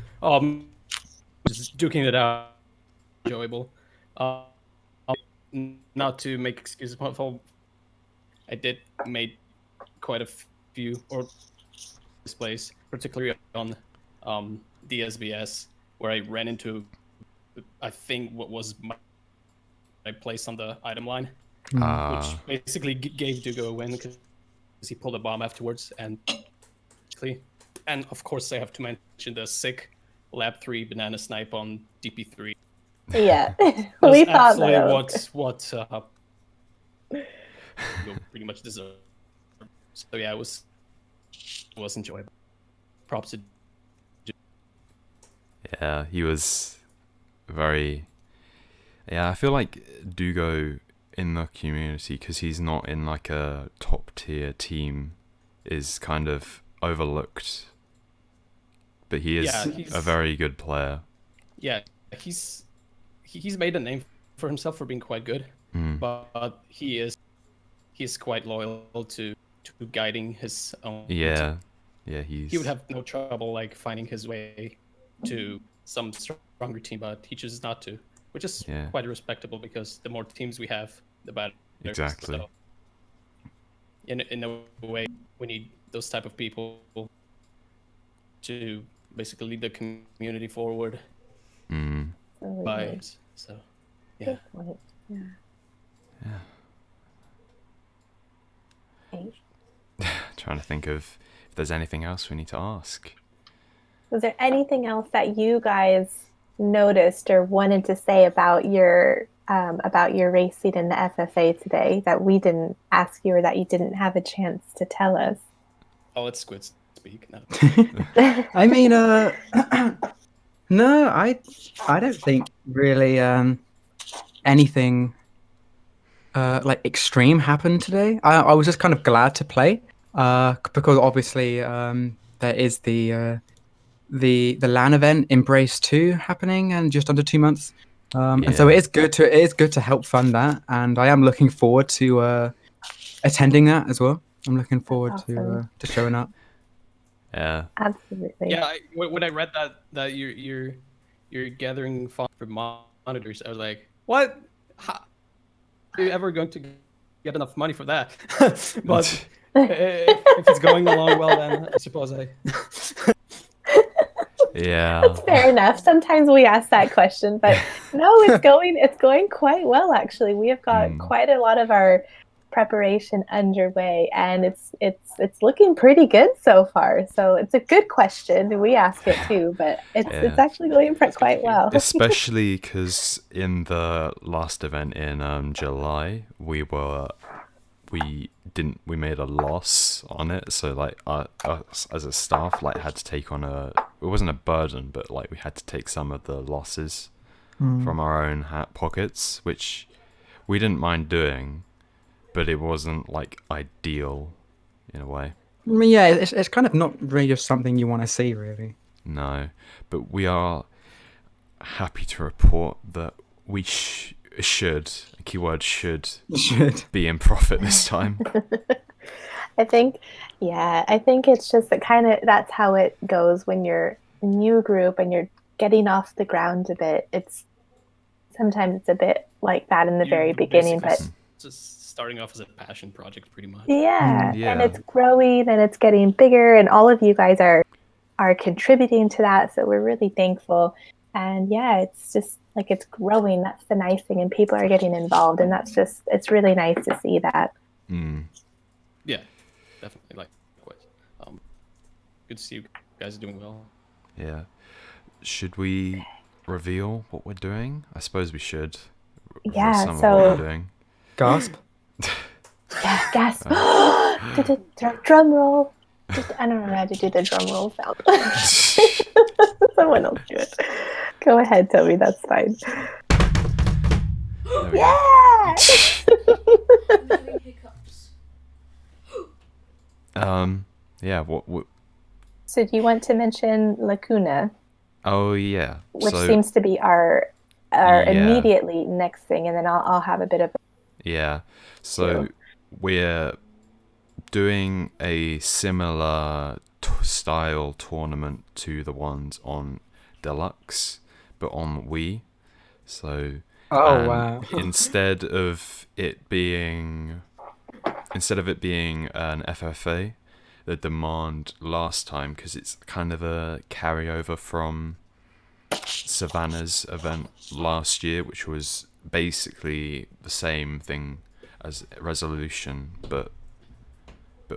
just duking it out, enjoyable. Um, not to make excuses, but I did made quite a few or displays, particularly on the SBS, where I ran into, I think, what was my place on the item line, which basically gave Dugo a win because he pulled a bomb afterwards, and of course I have to mention the sick lap 3 banana snipe on DP3. Yeah, That's we thought that absolutely was good. what Dugo pretty much deserved. So yeah, it was enjoyable. Props to Yeah, he was very. Yeah, I feel like Dugo in the community, because he's not in like a top tier team, is kind of overlooked. But he is a very good player. yeah, he's made a name for himself for being quite good, but he's quite loyal to guiding his own team. Yeah, He would have no trouble like finding his way to some stronger team, but he chooses not to, which is quite respectable because the more teams we have, the better. Exactly. So, in a way, we need those type of people to basically lead the community forward. Vibes. So, yeah. Good point. Yeah. Trying to think of if there's anything else we need to ask. Was there anything else that you guys noticed or wanted to say about your racing in the FFA today that we didn't ask you or that you didn't have a chance to tell us? I'll let Squid speak now. I mean, no, I don't think really anything like extreme happened today. I was just kind of glad to play because obviously there is the LAN event Embrace 2 happening in just under 2 months. And so it is good to help fund that, and I am looking forward to attending that as well. I'm looking forward to showing up. Yeah, absolutely. Yeah, when I read that you're gathering funds for monitors, I was like, what? How are you ever going to get enough money for that? But if it's going along well, then I suppose I. Yeah, that's fair enough. Sometimes we ask that question, but no, it's going quite well actually. We have got quite a lot of our preparation underway, and it's looking pretty good so far. So it's a good question. We ask it too, but it's actually going quite well. Especially because in the last event in July, we made a loss on it, so like us as a staff like had to take on it wasn't a burden, but like we had to take some of the losses from our own pockets, which we didn't mind doing, but it wasn't like ideal in a way. I mean, yeah, it's kind of not really just something you want to see, really. No, but we are happy to report that we should, keyword should be in profit this time. I think it's just that's how it goes when you're a new group and you're getting off the ground a bit. Sometimes it's a bit like that in the very beginning, but just starting off as a passion project, pretty much. Yeah, and it's growing and it's getting bigger, and all of you guys are contributing to that, so we're really thankful. And yeah, it's just like it's growing. That's the nice thing, and people are getting involved, and it's really nice to see that. Yeah, definitely. Likewise. good to see you guys are doing well. Yeah. Should we reveal what we're doing? I suppose we should reveal Yeah, some of what we're so doing. Gasp. yeah, gasp. Drum roll. I don't know how to do the drum roll sound. Someone else do it. Go ahead, Toby. That's fine. There we Yeah. I'm having hiccups. go. Yeah. What? So, do you want to mention Lacuna, Oh yeah. which So seems to be our Yeah. immediately next thing, and then I'll have a bit of yeah. So Too. we're doing a similar style tournament to the ones on Deluxe, but on Wii. So Oh and wow. instead of it being an FFA, the demand last time, because it's kind of a carryover from Savannah's event last year, which was basically the same thing as Resolution, but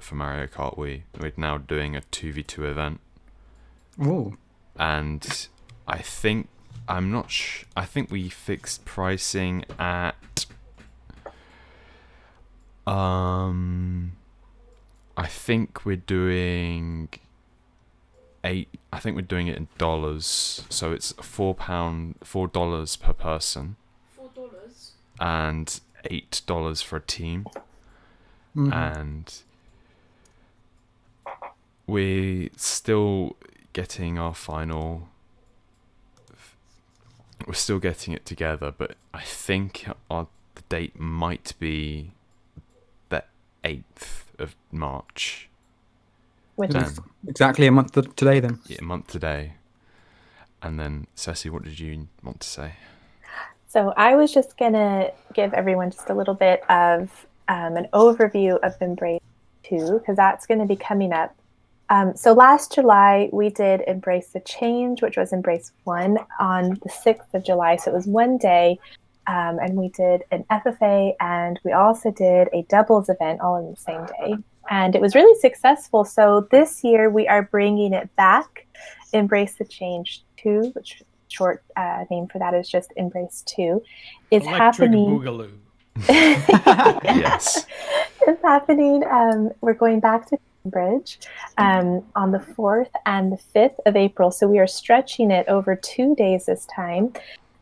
for Mario Kart Wii. We're now doing a 2v2 event, Ooh. and I think I think we fixed pricing at I think we're doing I think we're doing it in dollars, so it's $4 per person, $4. and $8 for a team, Mhm. and we're still getting our final. We're still getting it together, but I think the date might be the 8th of March. which And is Exactly a month today then. yeah, a month today. And then, Ceci, what did you want to say? So I was just gonna give everyone just a little bit of an overview of Embrace 2, because that's going to be coming up. So last July we did Embrace the Change, which was Embrace 1 on the 6th of July. So it was one day, and we did an FFA, and we also did a doubles event all in the same day. And it was really successful. So this year we are bringing it back, Embrace the Change 2, which short name for that is just Embrace 2, is Electric happening. Boogaloo. Yes. It's happening. We're going back to Cambridge on the 4th and the 5th of April. So we are stretching it over 2 days this time.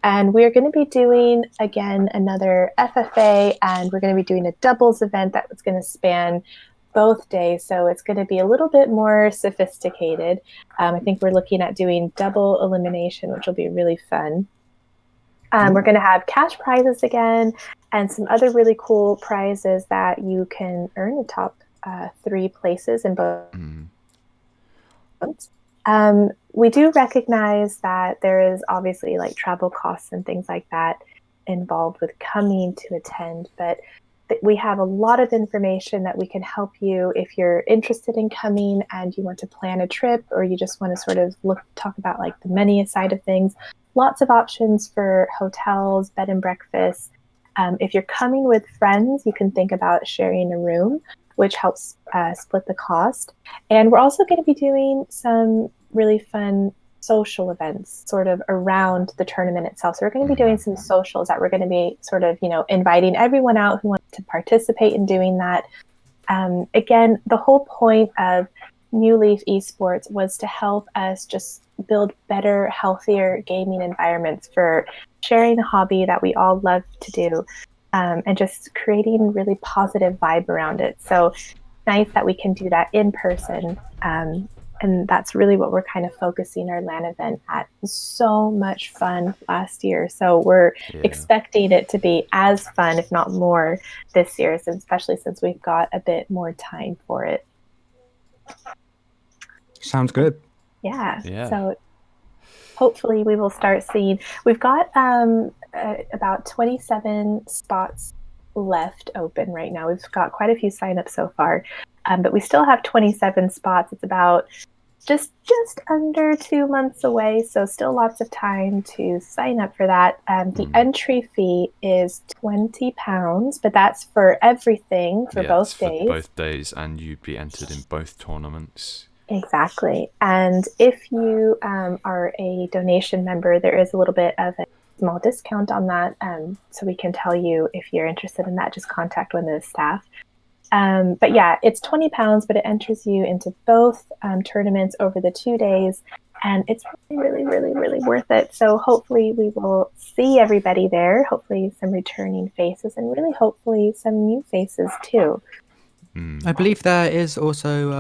And we're going to be doing, again, another FFA, and we're going to be doing a doubles event that was going to span both days. So it's going to be a little bit more sophisticated. I think we're looking at doing double elimination, which will be really fun. We're going to have cash prizes again and some other really cool prizes that you can earn the top 3 places in both. We do recognize that there is obviously like travel costs and things like that involved with coming to attend, but we have a lot of information that we can help you if you're interested in coming and you want to plan a trip, or you just want to sort of talk about like the money side of things. Lots of options for hotels, bed and breakfast. If you're coming with friends, you can think about sharing a room, which helps split the cost. And we're also going to be doing some really fun social events sort of around the tournament itself. So we're going to be doing some socials that we're going to be sort of, inviting everyone out who wants to participate in doing that. Again, the whole point of New Leaf eSports was to help us just build better, healthier gaming environments for sharing a hobby that we all love to do, and just creating really positive vibe around it. So nice that we can do that in person. And that's really what we're kind of focusing our LAN event at. It was so much fun last year. So we're expecting it to be as fun, if not more, this year, especially since we've got a bit more time for it. Sounds good. Yeah. Yeah. So hopefully we will start seeing. We've got about 27 spots left open right now. We've got quite a few signups so far, but we still have 27 spots. It's about just under 2 months away, so still lots of time to sign up for that. The entry fee is £20, but that's for everything for both for days. both days, and you'd be entered in both tournaments. Exactly. And if you are a donation member, there is a little bit of a small discount on that. So we can tell you if you're interested in that, just contact one of the staff. But yeah, it's £20, but it enters you into both tournaments over the 2 days. And it's really, really, really worth it. So hopefully we will see everybody there. Hopefully some returning faces and really hopefully some new faces too. I believe there is also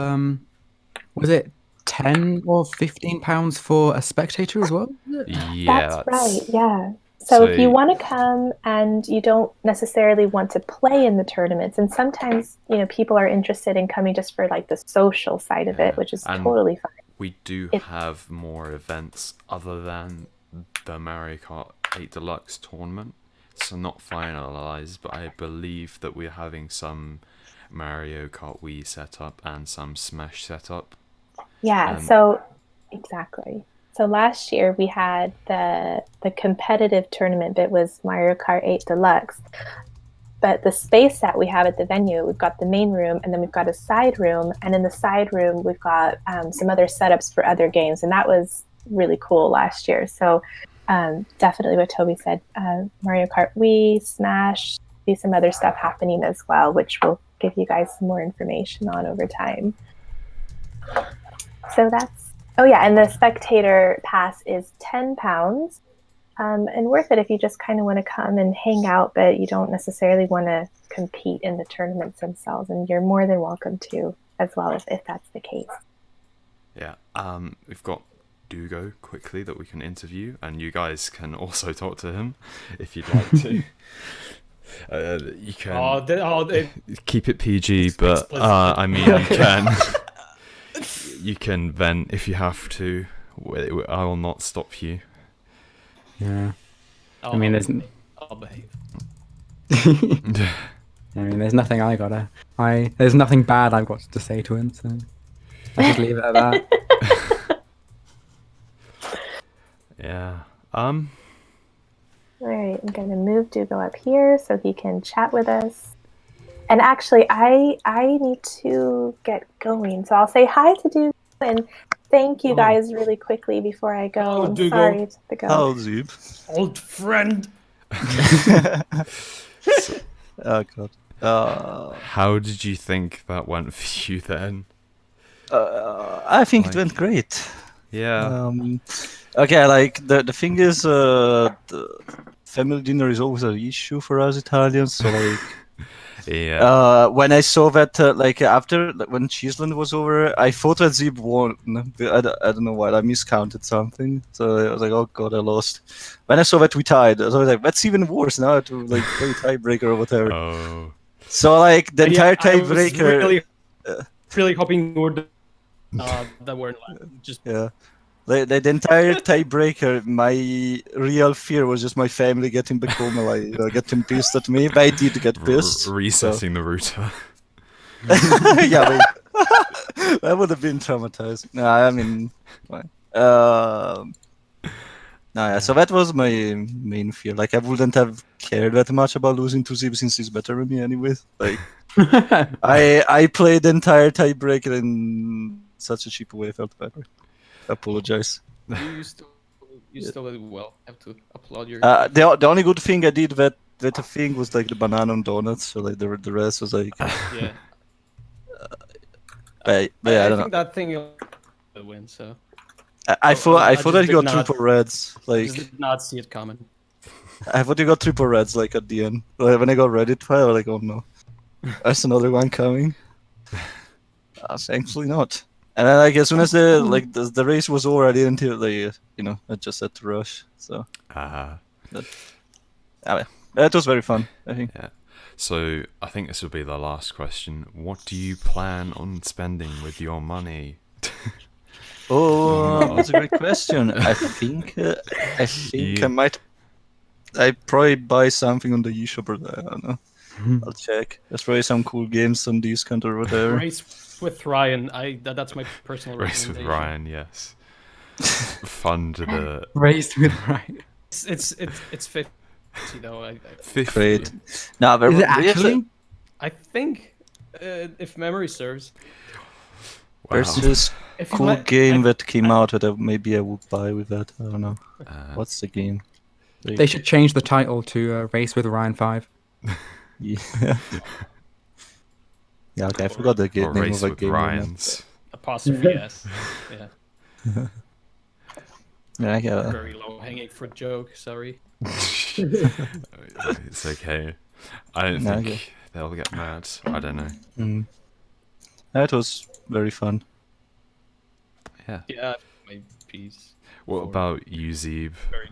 was it £10 or £15 for a spectator as well? Yeah, That's right. Yeah. So if you want to come and you don't necessarily want to play in the tournaments, and sometimes, people are interested in coming just for like the social side of it, which is and totally fine. we do If- have more events other than the Mario Kart 8 Deluxe tournament. So not finalized, but I believe that we're having some Mario Kart Wii setup and some Smash setup. Yeah, so exactly. So last year we had the competitive tournament that was Mario Kart 8 Deluxe. But the space that we have at the venue, we've got the main room and then we've got a side room. And in the side room, we've got some other setups for other games. And that was really cool last year. So definitely what Toby said, Mario Kart Wii, Smash, see some other stuff happening as well, which we'll give you guys some more information on over time. So that's, oh yeah, and the spectator pass is £10. And worth it if you just kind of want to come and hang out, but you don't necessarily want to compete in the tournaments themselves. And you're more than welcome to as well if that's the case. Yeah, we've got Dugo quickly that we can interview, and you guys can also talk to him if you'd like to. You can keep it PG, but I mean, you can vent if you have to. I will not stop you. Yeah. I'll behave. I mean, there's nothing I gotta. There's nothing bad I've got to say to him, so I just leave it at that. Yeah. All right, I'm gonna move Dugo up here so he can chat with us. And actually, I need to get going, so I'll say hi to Dugo and thank you guys really quickly before I go. Hello, I'm Dugo. sorry to go. Hello, Zub. Old friend. Oh god. How did you think that went for you then? I think it went great. Yeah. Okay, like the thing is, the family dinner is always an issue for us Italians. So like, yeah. when I saw that, after when Cheeseland was over, I thought that Zeb won. I don't know why, I miscounted something. So I was like, oh god, I lost. When I saw that we tied, I was like, that's even worse now to like play tiebreaker or whatever. Oh. So like the entire I was tiebreaker. really hoping you would that weren't just Yeah. The entire tiebreaker, my real fear was just my family getting back home and getting pissed at me. But I did get pissed. Resetting the router. Yeah, that would have been traumatized. No, I mean, so that was my main fear. Like, I wouldn't have cared that much about losing to Zib since he's better than me anyways. Like, I played the entire tiebreaker in such a cheap way. I felt bad. I apologize. you still did well. I have to applaud your. The only good thing I did that thing was like the banana and donuts. So like the rest was like yeah. But I don't think know. that thing will win. So I thought that you got not- triple reds. I Like just did not see it coming. I thought you got triple reds like at the end. Like, when I got Reddit file, I was like, oh no, there's another one coming. Thankfully not. And then like as soon as the race was over, I didn't I just had to rush. So that was very fun, I think. Yeah. So I think this will be the last question. What do you plan on spending with your money? Oh, that's a great question. I think I probably buy something on the eShop or I don't know. I'll check. There's probably some cool games on discount or whatever. Race with Ryan. That's my personal Race with Ryan, yes. Fund the Race with Ryan. It's 50 though. 50. Great. Now, Is it actually? I think if memory serves. There's Wow. this If you cool might- game I- that came out that maybe I would buy with that. I don't know. Uh, What's the game? Like, They should change the title to Race with Ryan 5. yeah. Yeah, okay, I forgot the or name Race of a with game. you know. Ryans. Apostrophe S. Yeah. Yeah, yeah. Very low hanging fruit joke. Sorry. It's okay. I don't No, think okay. they'll get mad. I don't know. Mm. That was very fun. Yeah. Yeah. My piece. What Or- about you, Zeeb? Very-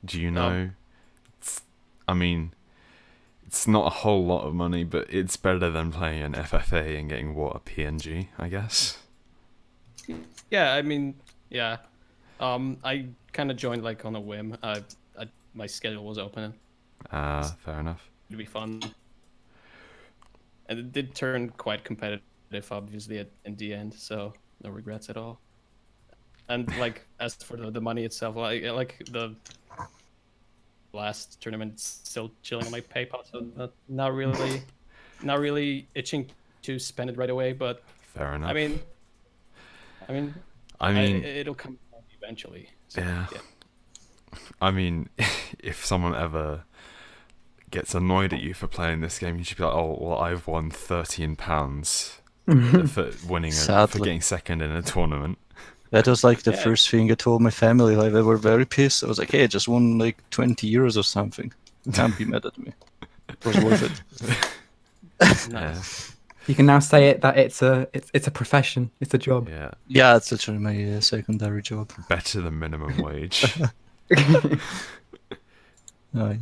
Do you know? I mean, it's not a whole lot of money, but it's better than playing an FFA and getting what, a PNG, I guess. Yeah. I mean, yeah. I kind of joined like on a whim. My schedule was open. Fair enough. It'd be fun. And it did turn quite competitive, obviously, in the end. So no regrets at all. And like as for the money itself, like the last tournament, it's still chilling on my PayPal, so not really itching to spend it right away. But Fair enough. I mean, I mean, it'll come back eventually. So, yeah. I mean, if someone ever gets annoyed at you for playing this game, you should be like, "Oh, well, I've won £13 for winning, for Sadly. getting second in a tournament." That was like the Yeah. first thing I told my family. Like, they were very pissed. I was like, "Hey, I just won like 20 euros or something. Can't be mad at me. It was worth it." nice. You can now say it that it's a profession. It's a job. Yeah, Yeah, it's literally my secondary job. better than minimum wage. Oh,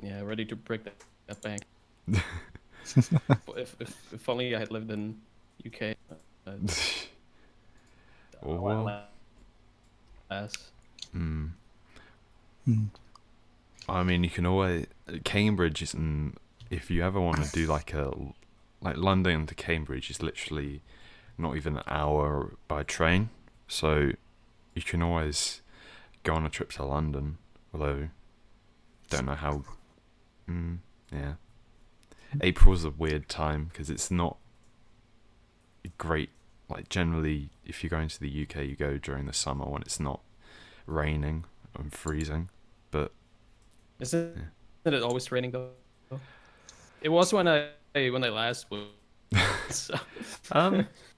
Yeah, ready to break that bank. if only I had lived in UK. Uh, Well, last. mm. Hmm. I mean, you can always Cambridge isn't. If you ever want to do like London to Cambridge is literally not even an hour by train, so you can always go on a trip to London. Although, don't know how. Yeah, April's a weird time because it's not great. Like generally, if you're going to the UK, you go during the summer when it's not raining and freezing. But Isn't it always raining though? It was when I last was. So,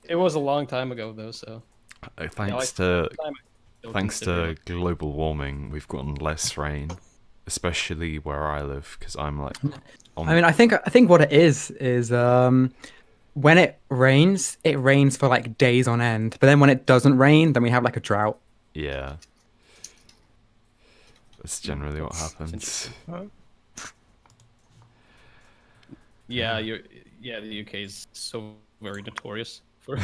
it was a long time ago though. So thanks still to consider it. global warming, we've gotten less rain, especially where I live, because I'm like. I mean, I think what it is when it rains for like days on end. But then when it doesn't rain, then we have like a drought. Yeah. That's generally what That's happens. interesting. Yeah, the UK is so very notorious for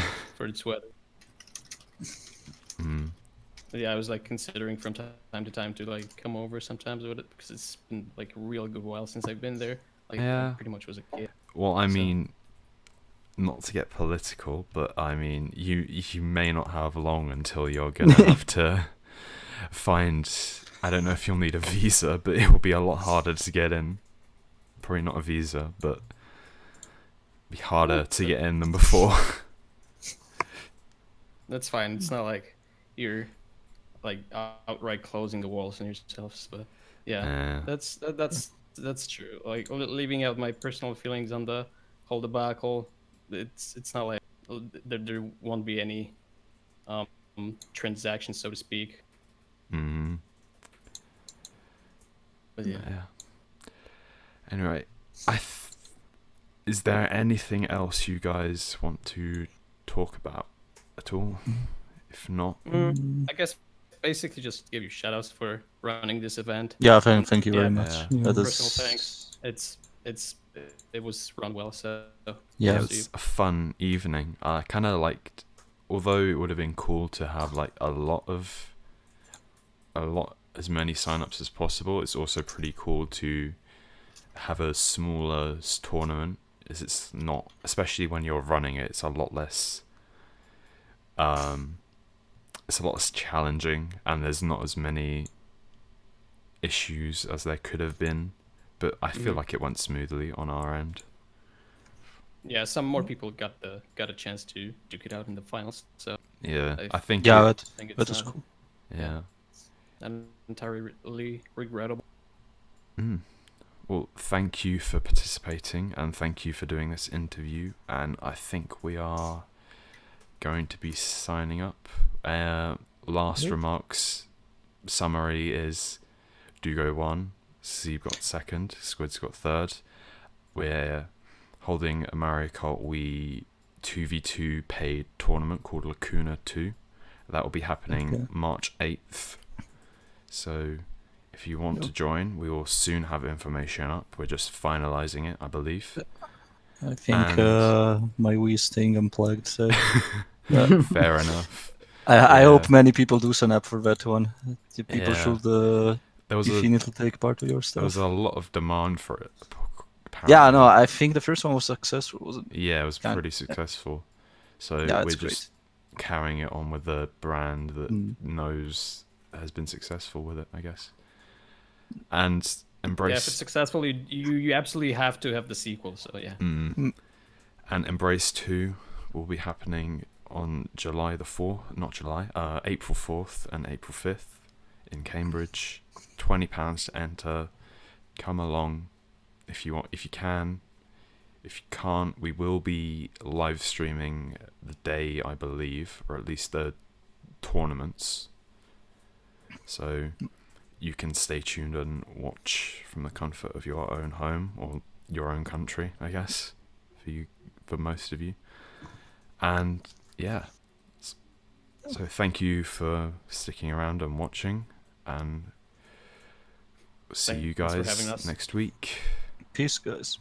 its weather. Mm. But yeah, I was like considering from time to time to like come over sometimes with it because it's been like a real good while since I've been there. Like Yeah. I pretty much was a kid. Well, I So- mean, not to get political, but I mean, you may not have long until you're gonna have to find. I don't know if you'll need a visa, but it will be a lot harder to get in. Probably not a visa, but be harder to get in than before. That's fine. It's not like you're like outright closing the walls on yourselves, but yeah, that's true. Like leaving out my personal feelings on the whole debacle, it's not like there won't be any transactions, so to speak. Mm. But yeah. Yeah. Anyway, is there anything else you guys want to talk about at all? If not, I guess basically just give you shoutouts for running this event. Yeah, thank you very Yeah. much. Yeah. That Personal is... thanks. It was run well, so Yeah. it thanks to was a fun evening. I kind of liked, although it would have been cool to have like a lot as many signups as possible. It's also pretty cool to have a smaller tournament, as it's not, especially when you're running it, it's a lot less challenging, and there's not as many issues as there could have been, but I feel like it went smoothly on our end. yeah, some more people got a chance to duke it out in the finals. So Yeah, I I think. Yeah, think it's that was not cool. Yeah. entirely regrettable. Mm. Well, thank you for participating and thank you for doing this interview. And I think we are going to be signing up. Last Yep. remarks summary is Dugo won, Zeeb got second, Squid's got third. We're holding a Mario Kart Wii 2v2 paid tournament called Lacuna 2. That will be happening Okay. March 8th. So if you want to join, we will soon have information up. We're just finalizing it, I believe. I think And- my Wii is staying unplugged, so Fair enough. I Yeah. hope many people do sign up for that one. The people Yeah. should There was definitely take part of your there was stuff. a lot of demand for it. Yeah, no, Apparently. I think the first one was successful, wasn't it? Yeah, it was Yeah. pretty successful. So Yeah, we're it's just carrying it on with the brand that Mm. knows has been successful with it, I guess. And Embrace. Yeah, if it's successful, you absolutely have to have the sequel. So yeah. Mm. And Embrace 2 will be happening on July the 4th, not July, April 4th and April 5th in Cambridge. £20 to enter. Come along if you want, if you can. If you can't, we will be live streaming the day, I believe, or at least the tournaments. So you can stay tuned and watch from the comfort of your own home or your own country, I guess, for most of you. And yeah, so thank you for sticking around and watching, and see you Thanks for guys having us. next week. Peace, guys.